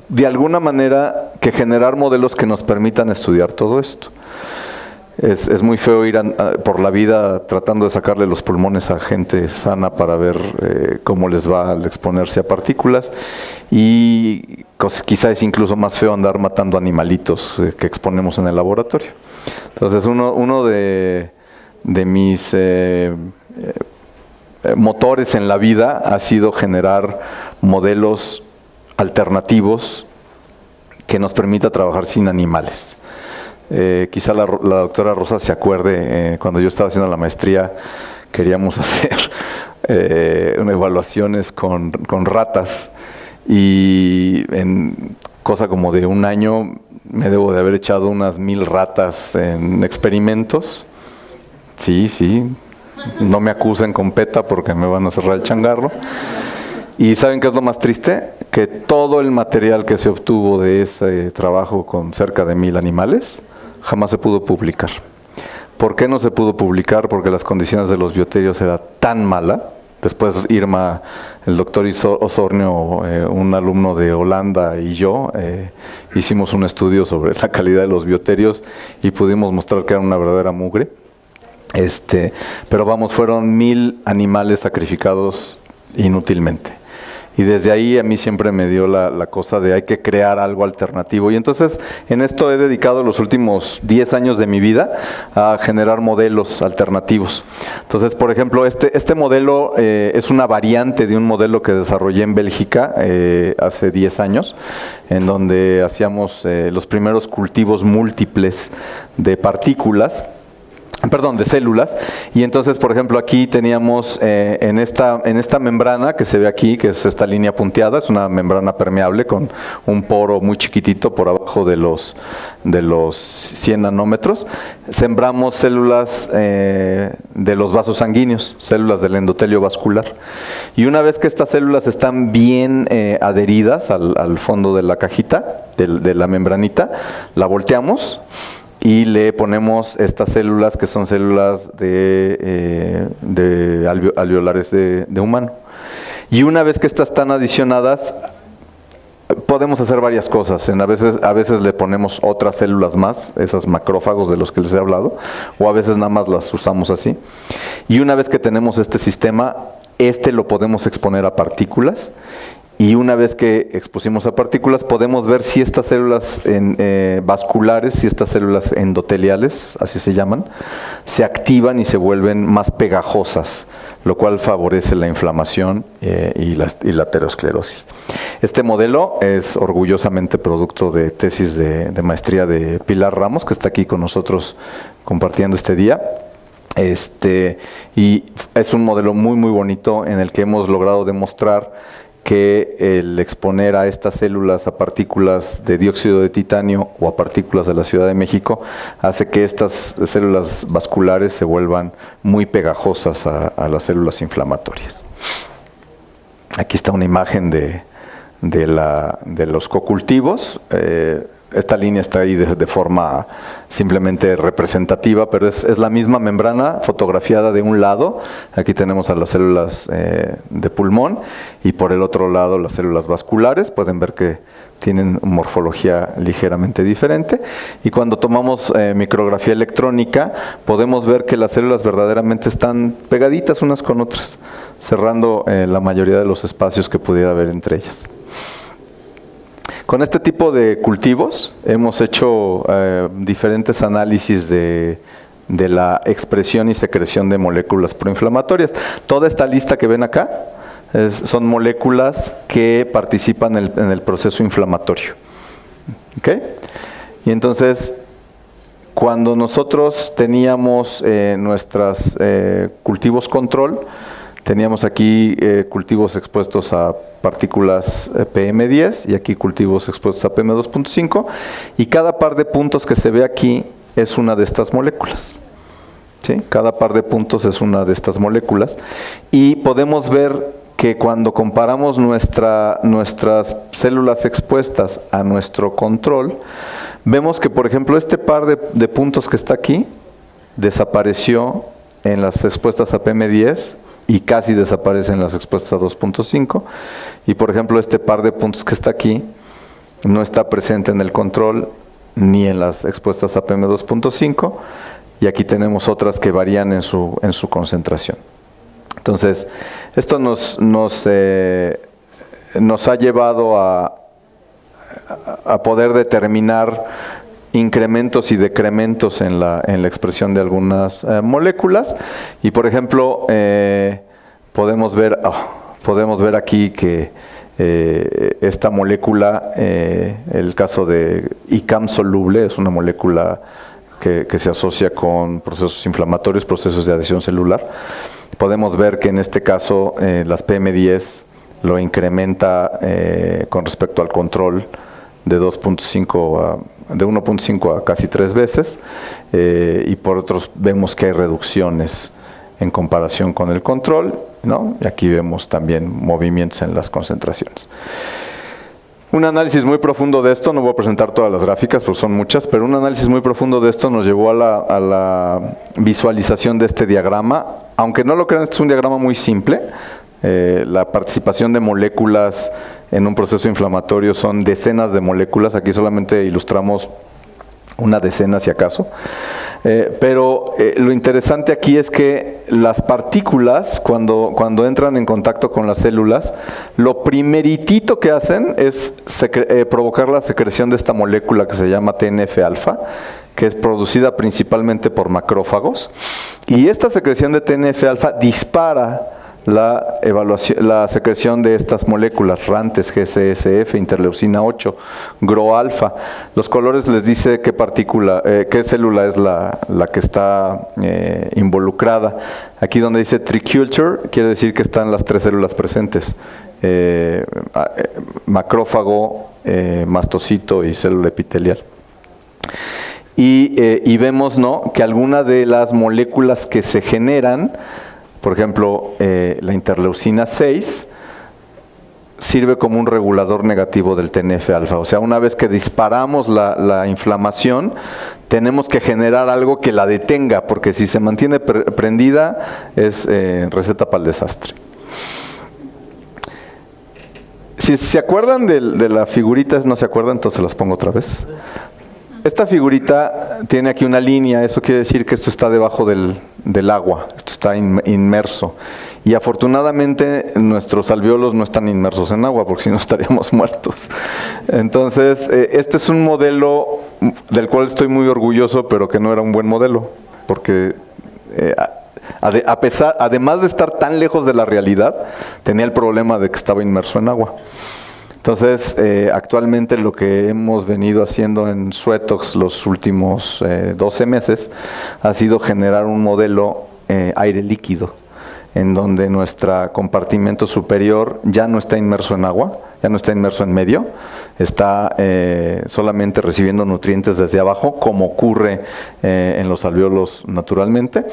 de alguna manera que generar modelos que nos permitan estudiar todo esto. Es muy feo ir por la vida tratando de sacarle los pulmones a gente sana para ver cómo les va al exponerse a partículas, y quizá es incluso más feo andar matando animalitos que exponemos en el laboratorio. Entonces uno de mis motores en la vida ha sido generar modelos alternativos que nos permita trabajar sin animales. Quizá la doctora Rosa se acuerde, cuando yo estaba haciendo la maestría, queríamos hacer evaluaciones con ratas, y en cosa como de un año me debo de haber echado unas 1000 ratas en experimentos. Sí, no me acusen con PETA porque me van a cerrar el changarro. ¿Y saben qué es lo más triste? Que todo el material que se obtuvo de ese trabajo con cerca de 1000 animales jamás se pudo publicar. ¿Por qué no se pudo publicar? Porque las condiciones de los bioterios eran tan malas. Después Irma, el doctor Osornio, un alumno de Holanda, y yo hicimos un estudio sobre la calidad de los bioterios y pudimos mostrar que era una verdadera mugre. Pero vamos, fueron 1000 animales sacrificados inútilmente. Y desde ahí a mí siempre me dio la cosa de hay que crear algo alternativo. Y entonces en esto he dedicado los últimos 10 años de mi vida a generar modelos alternativos. Entonces, por ejemplo, este modelo es una variante de un modelo que desarrollé en Bélgica hace 10 años, en donde hacíamos los primeros cultivos múltiples de partículas, de células. Y entonces, por ejemplo, aquí teníamos en esta membrana que se ve aquí, que es esta línea punteada, es una membrana permeable con un poro muy chiquitito por abajo de los 100 nanómetros. Sembramos células de los vasos sanguíneos, células del endotelio vascular. Y una vez que estas células están bien adheridas al fondo de la cajita, de la membranita, la volteamos y le ponemos estas células que son células de alveolares de humano. Y una vez que estas están adicionadas, podemos hacer varias cosas. A veces le ponemos otras células más, esas macrófagos de los que les he hablado, o a veces nada más las usamos así. Y una vez que tenemos este sistema, lo podemos exponer a partículas. Y una vez que expusimos a partículas, podemos ver si estas células vasculares, si estas células endoteliales, así se llaman, se activan y se vuelven más pegajosas, lo cual favorece la inflamación y la aterosclerosis. Este modelo es orgullosamente producto de tesis de maestría de Pilar Ramos, que está aquí con nosotros compartiendo este día. Y es un modelo muy, muy bonito en el que hemos logrado demostrar que el exponer a estas células a partículas de dióxido de titanio o a partículas de la Ciudad de México hace que estas células vasculares se vuelvan muy pegajosas a las células inflamatorias. Aquí está una imagen de los cocultivos. Esta línea está ahí de forma simplemente representativa, pero es la misma membrana fotografiada de un lado. Aquí tenemos a las células de pulmón y por el otro lado las células vasculares. Pueden ver que tienen morfología ligeramente diferente. Y cuando tomamos micrografía electrónica, podemos ver que las células verdaderamente están pegaditas unas con otras, cerrando la mayoría de los espacios que pudiera haber entre ellas. Con este tipo de cultivos hemos hecho diferentes análisis de la expresión y secreción de moléculas proinflamatorias. Toda esta lista que ven acá son moléculas que participan en el proceso inflamatorio. ¿Okay? Y entonces, cuando nosotros teníamos nuestros cultivos control, teníamos aquí cultivos expuestos a partículas PM10 y aquí cultivos expuestos a PM2.5 y cada par de puntos que se ve aquí es una de estas moléculas. ¿Sí? Cada par de puntos es una de estas moléculas y podemos ver que cuando comparamos nuestras células expuestas a nuestro control, vemos que, por ejemplo, este par de puntos que está aquí desapareció en las expuestas a PM10 y casi desaparecen las expuestas a 2.5. Y por ejemplo, este par de puntos que está aquí no está presente en el control ni en las expuestas a PM2.5. Y aquí tenemos otras que varían en su concentración. Entonces, esto nos ha llevado a poder determinar incrementos y decrementos en la expresión de algunas moléculas. Y por ejemplo, podemos ver aquí que esta molécula, el caso de ICAM soluble, es una molécula que se asocia con procesos inflamatorios, procesos de adhesión celular. Podemos ver que en este caso las PM10 lo incrementa con respecto al control de 1.5 a casi 3 veces, y por otros vemos que hay reducciones en comparación con el control, ¿no? Y aquí vemos también movimientos en las concentraciones. Un análisis muy profundo de esto, no voy a presentar todas las gráficas porque son muchas, pero un análisis muy profundo de esto nos llevó a la visualización de este diagrama. Aunque no lo crean, este es un diagrama muy simple. La participación de moléculas en un proceso inflamatorio son decenas de moléculas. Aquí solamente ilustramos una decena si acaso. Pero lo interesante aquí es que las partículas, cuando entran en contacto con las células, lo primeritito que hacen es provocar la secreción de esta molécula que se llama TNF-alfa, que es producida principalmente por macrófagos. Y esta secreción de TNF-alfa dispara la secreción de estas moléculas, RANTES, GCSF, interleucina 8, GRO-alfa. Los colores les dice qué célula es la que está involucrada. Aquí donde dice triculture, quiere decir que están las 3 células presentes. Macrófago, mastocito y célula epitelial. Y vemos, ¿no?, que algunas de las moléculas que se generan, por ejemplo, la interleucina 6 sirve como un regulador negativo del TNF-alfa. O sea, una vez que disparamos la inflamación, tenemos que generar algo que la detenga, porque si se mantiene prendida es receta para el desastre. Si se acuerdan de la figurita, no se acuerdan, entonces las pongo otra vez. Esta figurita tiene aquí una línea, eso quiere decir que esto está debajo del agua, esto está inmerso. Y afortunadamente nuestros alvéolos no están inmersos en agua, porque si no estaríamos muertos. Entonces, este es un modelo del cual estoy muy orgulloso, pero que no era un buen modelo, porque además de estar tan lejos de la realidad, tenía el problema de que estaba inmerso en agua. Entonces, actualmente lo que hemos venido haciendo en Suetox los últimos 12 meses ha sido generar un modelo aire líquido, en donde nuestro compartimento superior ya no está inmerso en agua, ya no está inmerso en medio, está solamente recibiendo nutrientes desde abajo, como ocurre en los alvéolos naturalmente,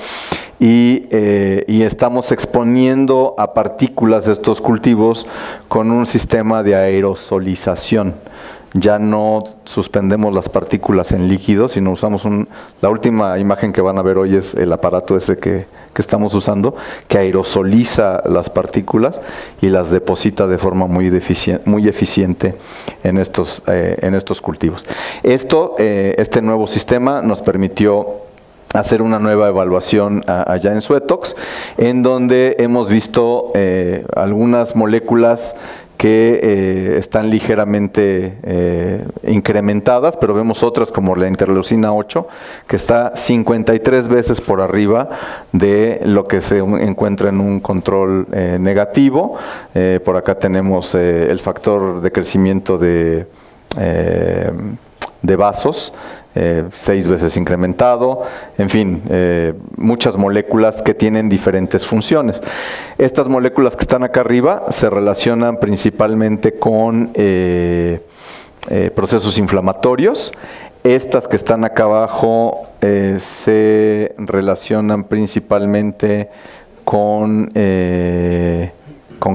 y estamos exponiendo a partículas de estos cultivos con un sistema de aerosolización. Ya no suspendemos las partículas en líquido, sino usamos la última imagen que van a ver hoy es el aparato ese que estamos usando, que aerosoliza las partículas y las deposita de forma muy eficiente en estos cultivos. Este nuevo sistema nos permitió hacer una nueva evaluación allá en Suetox, en donde hemos visto algunas moléculas que están ligeramente incrementadas, pero vemos otras como la interleucina 8, que está 53 veces por arriba de lo que se encuentra en un control negativo. Por acá tenemos el factor de crecimiento de vasos, 6 veces incrementado, en fin, muchas moléculas que tienen diferentes funciones. Estas moléculas que están acá arriba se relacionan principalmente con procesos inflamatorios. Estas que están acá abajo se relacionan principalmente con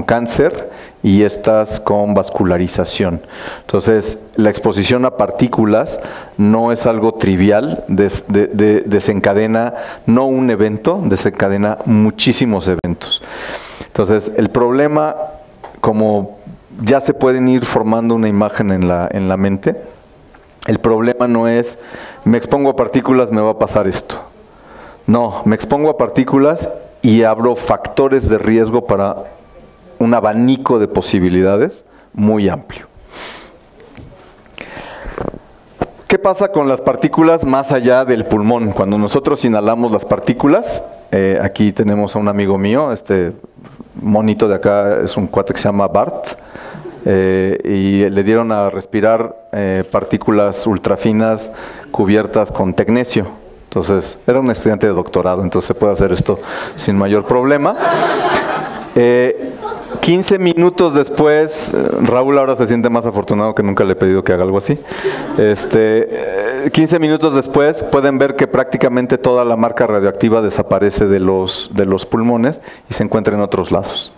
cáncer, y estas con vascularización. Entonces, la exposición a partículas no es algo trivial, desencadena no un evento, desencadena muchísimos eventos. Entonces, el problema, como ya se pueden ir formando una imagen en la mente, el problema no es, me expongo a partículas, me va a pasar esto. No, me expongo a partículas y abro factores de riesgo para un abanico de posibilidades muy amplio. ¿Qué pasa con las partículas más allá del pulmón? Cuando nosotros inhalamos las partículas, aquí tenemos a un amigo mío, este monito de acá es un cuate que se llama Bart, y le dieron a respirar partículas ultrafinas cubiertas con tecnecio. Entonces, era un estudiante de doctorado, entonces se puede hacer esto sin mayor problema. 15 minutos después, Raúl ahora se siente más afortunado, que nunca le he pedido que haga algo así. 15 minutos después pueden ver que prácticamente toda la marca radioactiva desaparece de los pulmones y se encuentra en otros lados.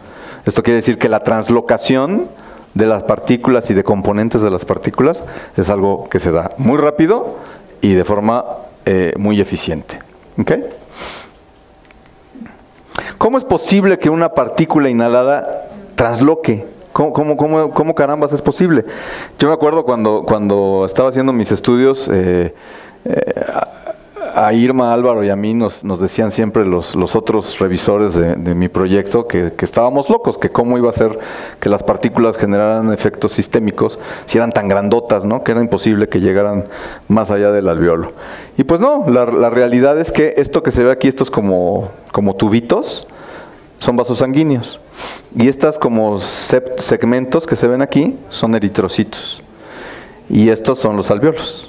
Esto quiere decir que la translocación de las partículas y de componentes de las partículas es algo que se da muy rápido y de forma muy eficiente. ¿Okay? ¿Cómo es posible que una partícula inhalada transloque? ¿Cómo carambas es posible? Yo me acuerdo cuando estaba haciendo mis estudios, a Irma, Álvaro y a mí nos decían siempre los otros revisores de mi proyecto que estábamos locos, que cómo iba a ser que las partículas generaran efectos sistémicos si eran tan grandotas, ¿no? Que era imposible que llegaran más allá del alveolo. Y pues no, la realidad es que esto que se ve aquí, estos como tubitos, son vasos sanguíneos. Y estas como segmentos que se ven aquí son eritrocitos. Y estos son los alveolos,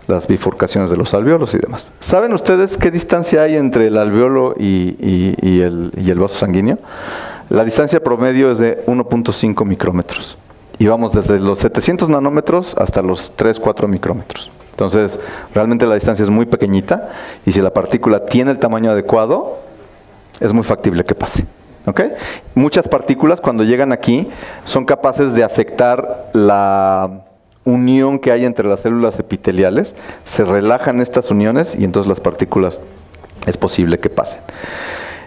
las bifurcaciones de los alveolos y demás. ¿Saben ustedes qué distancia hay entre el alveolo y el vaso sanguíneo? La distancia promedio es de 1.5 micrómetros. Y vamos desde los 700 nanómetros hasta los 3-4 micrómetros. Entonces, realmente la distancia es muy pequeñita y si la partícula tiene el tamaño adecuado, es muy factible que pase. ¿Okay? Muchas partículas cuando llegan aquí son capaces de afectar la unión que hay entre las células epiteliales, se relajan estas uniones y entonces las partículas es posible que pasen.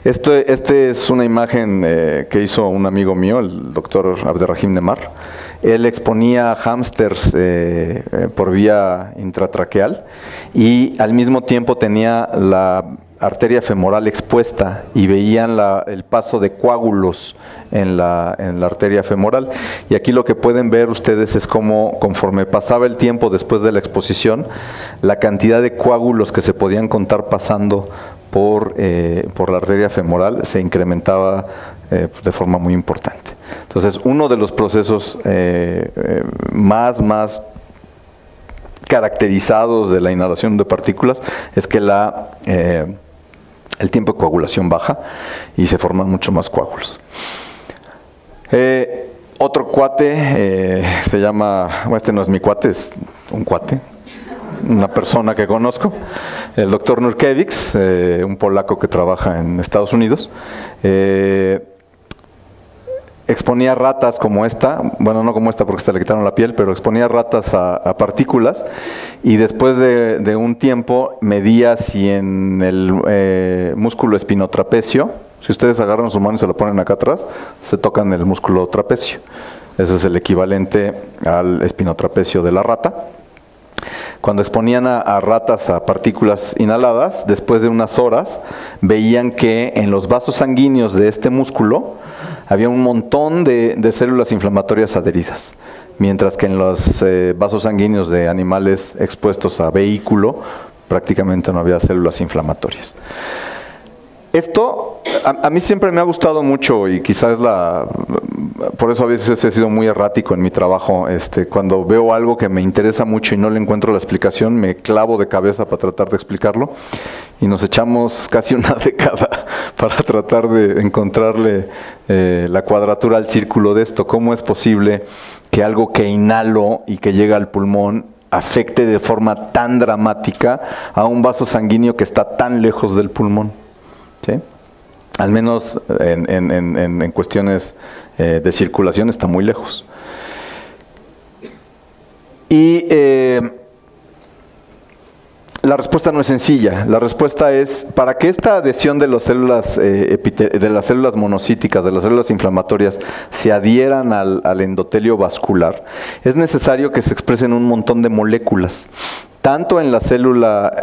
Este es una imagen que hizo un amigo mío, el doctor Abderrahim Nemar. Él exponía hámsters por vía intratraqueal y al mismo tiempo tenía la arteria femoral expuesta y veían el paso de coágulos en la arteria femoral. Y aquí lo que pueden ver ustedes es cómo conforme pasaba el tiempo después de la exposición, la cantidad de coágulos que se podían contar pasando por la arteria femoral se incrementaba de forma muy importante. Entonces, uno de los procesos más caracterizados de la inhalación de partículas es que el tiempo de coagulación baja y se forman mucho más coágulos. Otro cuate se llama, bueno, este no es mi cuate, es un cuate, una persona que conozco, el doctor Nurkiewicz, un polaco que trabaja en Estados Unidos. Exponía ratas como esta, bueno, no como esta porque esta le quitaron la piel, pero exponía ratas a partículas y después de un tiempo medía si en el músculo espinotrapecio, si ustedes agarran su mano y se lo ponen acá atrás, se tocan el músculo trapecio. Ese es el equivalente al espinotrapecio de la rata. Cuando exponían a ratas a partículas inhaladas, después de unas horas, veían que en los vasos sanguíneos de este músculo había un montón de células inflamatorias adheridas, mientras que en los vasos sanguíneos de animales expuestos a vehículo prácticamente no había células inflamatorias. Esto a mí siempre me ha gustado mucho y quizás por eso a veces he sido muy errático en mi trabajo. Cuando veo algo que me interesa mucho y no le encuentro la explicación, me clavo de cabeza para tratar de explicarlo y nos echamos casi una década para tratar de encontrarle la cuadratura al círculo de esto. ¿Cómo es posible que algo que inhalo y que llega al pulmón afecte de forma tan dramática a un vaso sanguíneo que está tan lejos del pulmón? ¿Sí? Al menos en cuestiones de circulación está muy lejos. Y la respuesta no es sencilla. La respuesta es, para que esta adhesión de las células monocíticas, de las células inflamatorias, se adhieran al endotelio vascular, es necesario que se expresen un montón de moléculas. tanto en la célula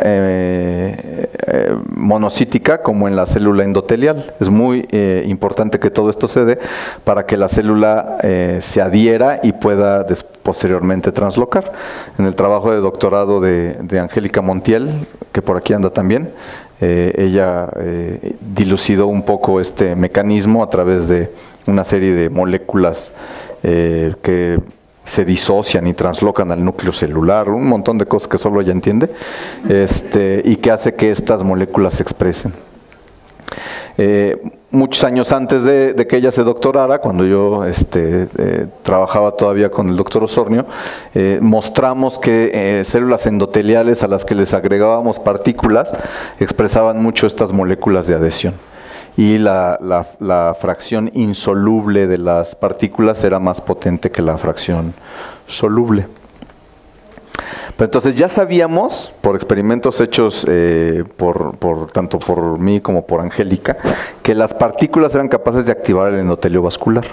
monocítica como en la célula endotelial. Es muy importante que todo esto se dé para que la célula se adhiera y pueda posteriormente translocar. En el trabajo de doctorado de Angélica Montiel, que por aquí anda también, ella dilucidó un poco este mecanismo a través de una serie de moléculas que se disocian y translocan al núcleo celular, un montón de cosas que solo ella entiende, y que hace que estas moléculas se expresen. Muchos años antes de que ella se doctorara, cuando yo trabajaba todavía con el doctor Osornio, mostramos que células endoteliales a las que les agregábamos partículas expresaban mucho estas moléculas de adhesión. Y la fracción insoluble de las partículas era más potente que la fracción soluble. Pero entonces ya sabíamos, por experimentos hechos tanto por mí como por Angélica, que las partículas eran capaces de activar el endotelio vascular.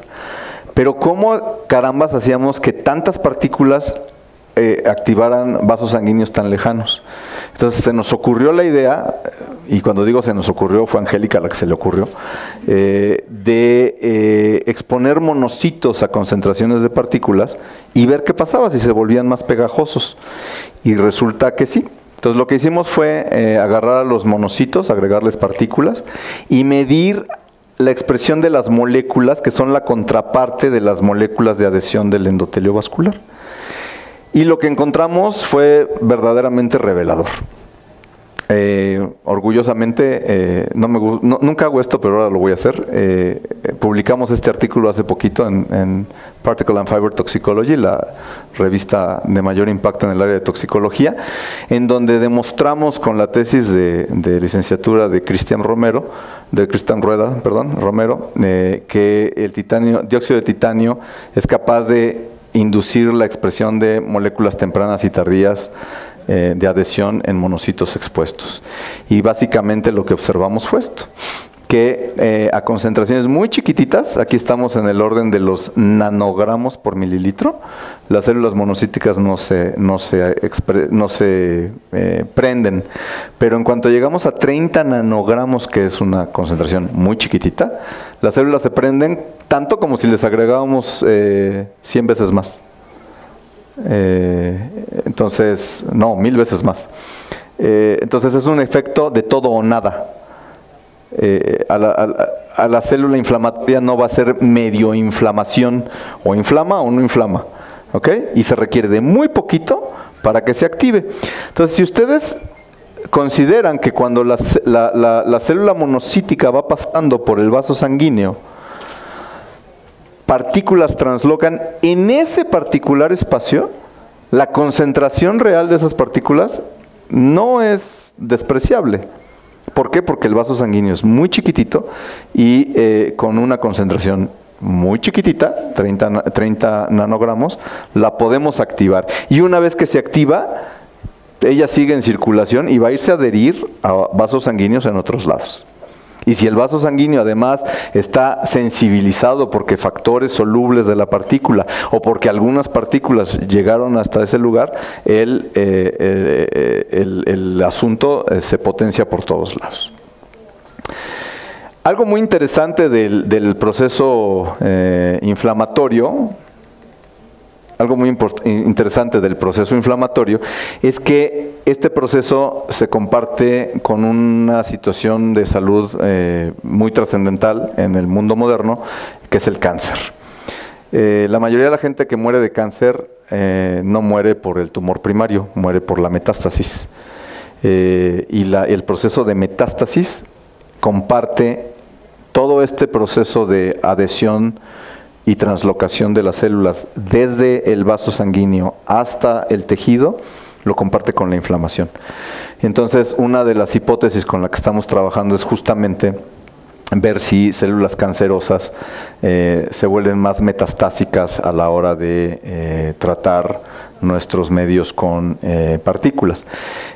Pero ¿cómo carambas hacíamos que tantas partículas activaran vasos sanguíneos tan lejanos? Entonces se nos ocurrió la idea, y cuando digo se nos ocurrió, fue Angélica la que se le ocurrió, de exponer monocitos a concentraciones de partículas y ver qué pasaba, si se volvían más pegajosos. Y resulta que sí. Entonces lo que hicimos fue agarrar a los monocitos, agregarles partículas y medir la expresión de las moléculas que son la contraparte de las moléculas de adhesión del endotelio vascular. Y lo que encontramos fue verdaderamente revelador. Orgullosamente, nunca hago esto, pero ahora lo voy a hacer. Publicamos este artículo hace poquito en Particle and Fiber Toxicology, la revista de mayor impacto en el área de toxicología, en donde demostramos con la tesis de licenciatura de Cristian Romero, que el dióxido de titanio es capaz de inducir la expresión de moléculas tempranas y tardías de adhesión en monocitos expuestos. Y básicamente lo que observamos fue esto, que a concentraciones muy chiquititas, aquí estamos en el orden de los nanogramos por mililitro, las células monocíticas no se prenden, pero en cuanto llegamos a 30 nanogramos, que es una concentración muy chiquitita, las células se prenden tanto como si les agregábamos 100 veces más. Entonces, no, 1000 veces más. Entonces es un efecto de todo o nada. A la célula inflamatoria no va a ser medio inflamación, o inflama o no inflama, ¿ok? Y se requiere de muy poquito para que se active. Entonces, si ustedes consideran que cuando la célula monocítica va pasando por el vaso sanguíneo, partículas translocan en ese particular espacio, la concentración real de esas partículas no es despreciable. ¿Por qué? Porque el vaso sanguíneo es muy chiquitito y con una concentración muy chiquitita, 30 nanogramos, la podemos activar. Y una vez que se activa, ella sigue en circulación y va a irse a adherir a vasos sanguíneos en otros lados. Y si el vaso sanguíneo además está sensibilizado porque factores solubles de la partícula o porque algunas partículas llegaron hasta ese lugar, el asunto se potencia por todos lados. Algo muy interesante del proceso inflamatorio, es que este proceso se comparte con una situación de salud muy trascendental en el mundo moderno, que es el cáncer. La mayoría de la gente que muere de cáncer no muere por el tumor primario, muere por la metástasis. Y el proceso de metástasis comparte todo este proceso de adhesión y translocación de las células desde el vaso sanguíneo hasta el tejido, lo comparte con la inflamación. Entonces, una de las hipótesis con la que estamos trabajando es justamente ver si células cancerosas se vuelven más metastásicas a la hora de tratar nuestros medios con partículas.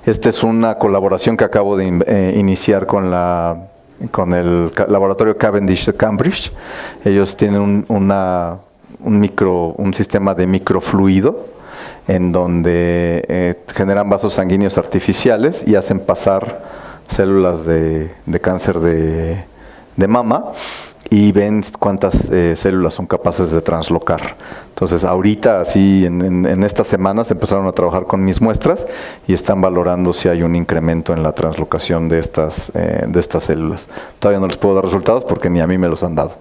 Esta es una colaboración que acabo de iniciar con el laboratorio Cavendish de Cambridge. Ellos tienen un sistema de microfluido en donde generan vasos sanguíneos artificiales y hacen pasar células de cáncer de mama y ven cuántas células son capaces de translocar. Entonces, ahorita, así, en estas semanas empezaron a trabajar con mis muestras y están valorando si hay un incremento en la translocación de estas células. Todavía no les puedo dar resultados porque ni a mí me los han dado.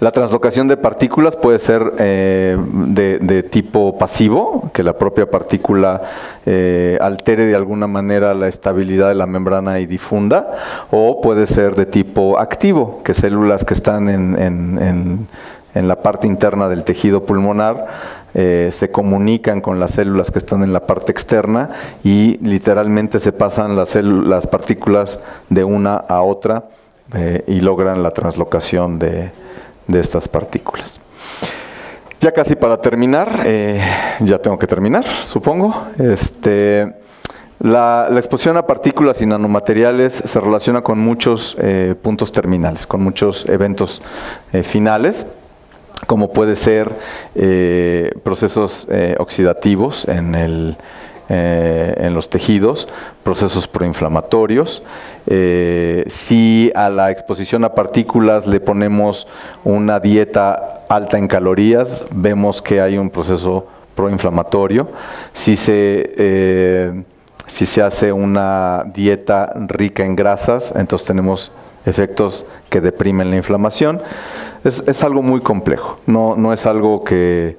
La translocación de partículas puede ser de tipo pasivo, que la propia partícula altere de alguna manera la estabilidad de la membrana y difunda, o puede ser de tipo activo, que células que están en la parte interna del tejido pulmonar se comunican con las células que están en la parte externa y literalmente se pasan las partículas de una a otra y logran la translocación de estas partículas. Ya casi para terminar, ya tengo que terminar, supongo. La exposición a partículas y nanomateriales se relaciona con muchos puntos terminales, con muchos eventos finales, como puede ser procesos oxidativos en los tejidos, procesos proinflamatorios. Si a la exposición a partículas le ponemos una dieta alta en calorías, vemos que hay un proceso proinflamatorio. Si se hace una dieta rica en grasas, entonces tenemos efectos que deprimen la inflamación. Es algo muy complejo, no es algo que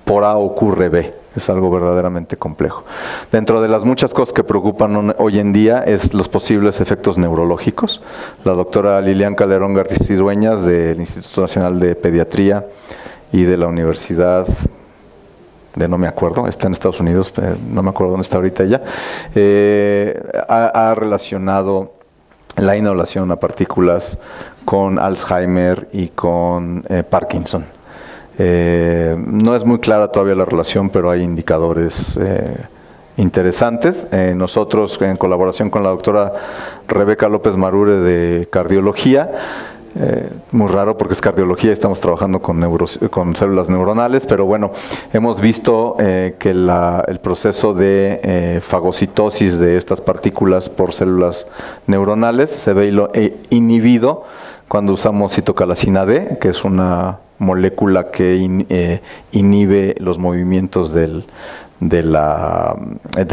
por A ocurre B. Es algo verdaderamente complejo. Dentro de las muchas cosas que preocupan hoy en día es los posibles efectos neurológicos. La doctora Lilian Calderón García Dueñas del Instituto Nacional de Pediatría y de la Universidad de no me acuerdo, está en Estados Unidos, no me acuerdo dónde está ahorita ella, ha relacionado la inhalación a partículas con Alzheimer y con Parkinson. No es muy clara todavía la relación, pero hay indicadores interesantes. Nosotros, en colaboración con la doctora Rebeca López Marure de cardiología, muy raro porque es cardiología y estamos trabajando con células neuronales, pero bueno, hemos visto que el proceso de fagocitosis de estas partículas por células neuronales se ve inhibido cuando usamos citocalcina D, que es una molécula que inhibe los movimientos del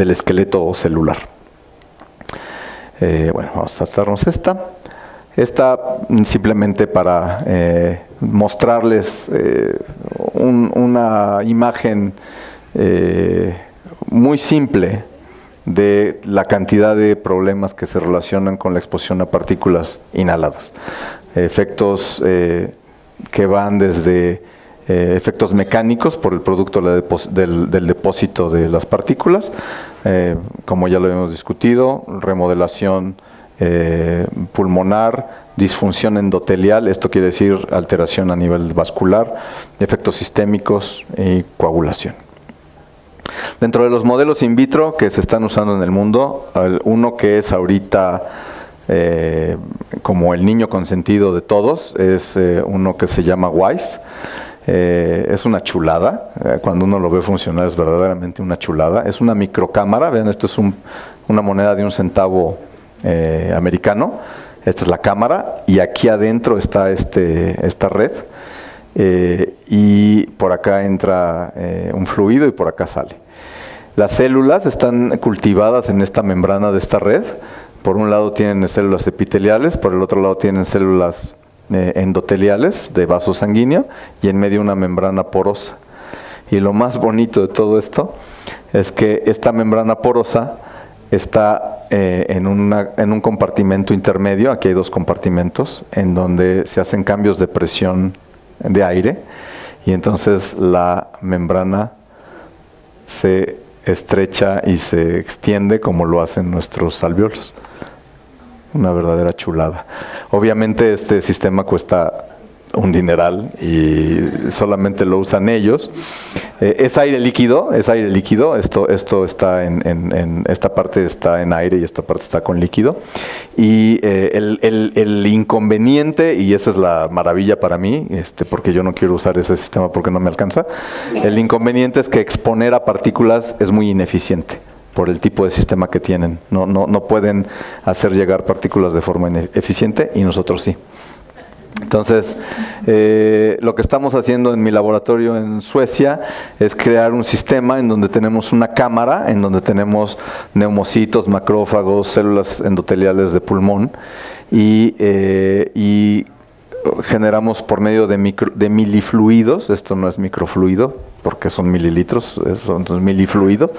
esqueleto celular. Bueno, vamos a saltarnos esta. Esta simplemente para mostrarles una imagen muy simple de la cantidad de problemas que se relacionan con la exposición a partículas inhaladas. Efectos que van desde efectos mecánicos por el producto del depósito de las partículas, como ya lo hemos discutido, remodelación pulmonar, disfunción endotelial, esto quiere decir alteración a nivel vascular, efectos sistémicos y coagulación. Dentro de los modelos in vitro que se están usando en el mundo, uno que es ahorita como el niño consentido de todos, es uno que se llama WISE. Es una chulada, cuando uno lo ve funcionar es verdaderamente una chulada. Es una microcámara, vean, esto es una moneda de 1 centavo americano. Esta es la cámara y aquí adentro está esta red y por acá entra un fluido y por acá sale. Las células están cultivadas en esta membrana de esta red. Por un lado tienen células epiteliales, por el otro lado tienen células endoteliales de vaso sanguíneo y en medio una membrana porosa. Y lo más bonito de todo esto es que esta membrana porosa está en un compartimento intermedio. Aquí hay 2 compartimentos en donde se hacen cambios de presión de aire y entonces la membrana se estrecha y se extiende como lo hacen nuestros alvéolos. Una verdadera chulada. Obviamente este sistema cuesta un dineral y solamente lo usan ellos. Es aire líquido, esto está esta parte está en aire y esta parte está con líquido. Y el inconveniente, y esa es la maravilla para mí, porque yo no quiero usar ese sistema porque no me alcanza, el inconveniente es que exponer a partículas es muy ineficiente por el tipo de sistema que tienen. No pueden hacer llegar partículas de forma eficiente y nosotros sí. Entonces, lo que estamos haciendo en mi laboratorio en Suecia es crear un sistema en donde tenemos una cámara, en donde tenemos neumocitos, macrófagos, células endoteliales de pulmón y generamos por medio de milifluidos, esto no es microfluido porque son mililitros, son milifluidos,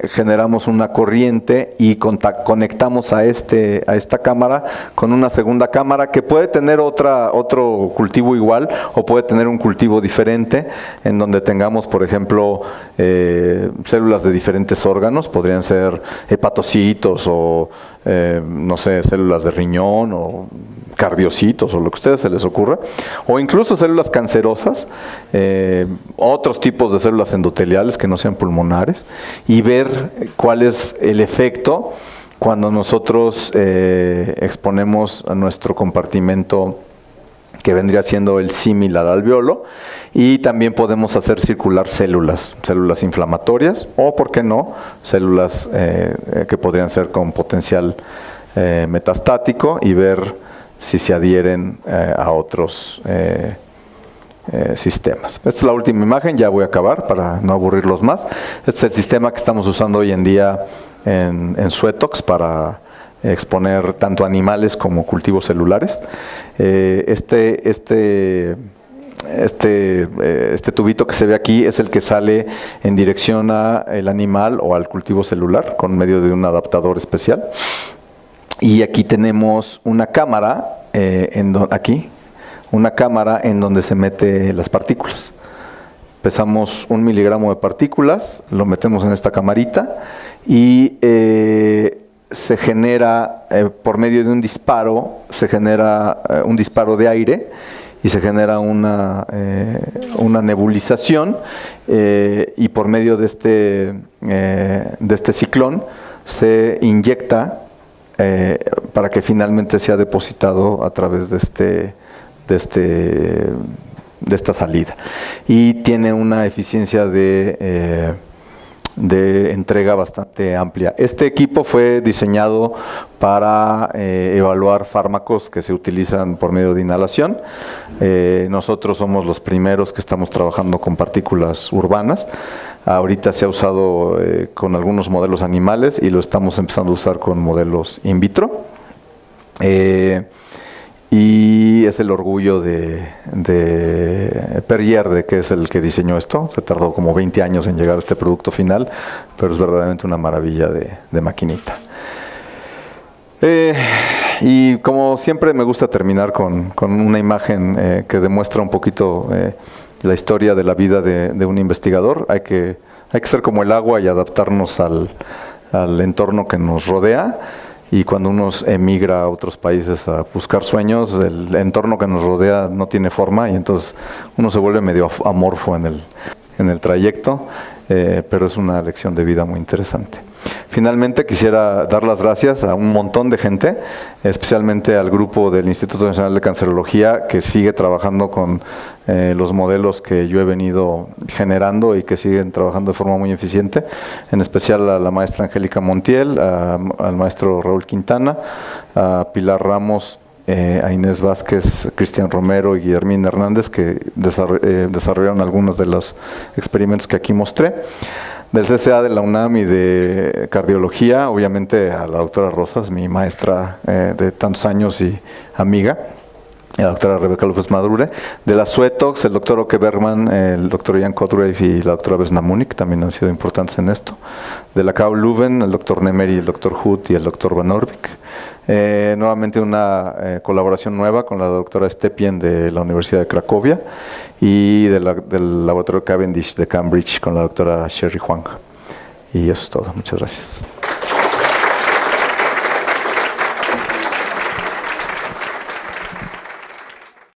generamos una corriente y conectamos a esta cámara con una segunda cámara que puede tener otro cultivo igual o puede tener un cultivo diferente en donde tengamos, por ejemplo, células de diferentes órganos, podrían ser hepatocitos o no sé, células de riñón o cardiocitos o lo que a ustedes se les ocurra, o incluso células cancerosas, otros tipos de células endoteliales que no sean pulmonares, y ver cuál es el efecto cuando nosotros exponemos a nuestro compartimento que vendría siendo el símil al alveolo, y también podemos hacer circular células inflamatorias, o por qué no, células que podrían ser con potencial metastático, y ver si se adhieren a otros sistemas. Esta es la última imagen, ya voy a acabar para no aburrirlos más. Este es el sistema que estamos usando hoy en día en Suetox para exponer tanto animales como cultivos celulares. Este tubito que se ve aquí es el que sale en dirección al animal o al cultivo celular con medio de un adaptador especial. Y aquí tenemos una cámara, una cámara en donde se mete las partículas. Pesamos 1 miligramo de partículas, lo metemos en esta camarita y se genera, por medio de un disparo, se genera un disparo de aire y se genera una nebulización y por medio de este ciclón se inyecta para que finalmente sea depositado a través de esta salida. Y tiene una eficiencia de entrega bastante amplia. Este equipo fue diseñado para evaluar fármacos que se utilizan por medio de inhalación. Nosotros somos los primeros que estamos trabajando con partículas urbanas. Ahorita se ha usado con algunos modelos animales y lo estamos empezando a usar con modelos in vitro. Y es el orgullo de Per Gjerde, que es el que diseñó esto. Se tardó como 20 años en llegar a este producto final, pero es verdaderamente una maravilla de maquinita. Y como siempre me gusta terminar con una imagen que demuestra un poquito la historia de la vida de un investigador. Hay que ser como el agua y adaptarnos al entorno que nos rodea. Y cuando uno emigra a otros países a buscar sueños, el entorno que nos rodea no tiene forma y entonces uno se vuelve medio amorfo en el trayecto, pero es una lección de vida muy interesante. Finalmente quisiera dar las gracias a un montón de gente, especialmente al grupo del Instituto Nacional de Cancerología, que sigue trabajando con los modelos que yo he venido generando y que siguen trabajando de forma muy eficiente, en especial a la maestra Angélica Montiel, al maestro Raúl Quintana, a Pilar Ramos, a Inés Vázquez, Cristian Romero y Guillermín Hernández, que desarrollaron algunos de los experimentos que aquí mostré. Del CCA de la UNAM y de cardiología, obviamente a la doctora Rosas, mi maestra de tantos años y amiga, y a la doctora Rebeca López Madure. De la Suetox, el doctor Oke Bergman, el doctor Jan Cotgrave y la doctora Vesna Munich también han sido importantes en esto. De la KU Leuven, el doctor Nemery, el doctor Huth y el doctor Van Orvik. Nuevamente una colaboración nueva con la doctora Stepien de la Universidad de Cracovia y del laboratorio Cavendish de Cambridge con la doctora Sherry Huang. Y eso es todo. Muchas gracias.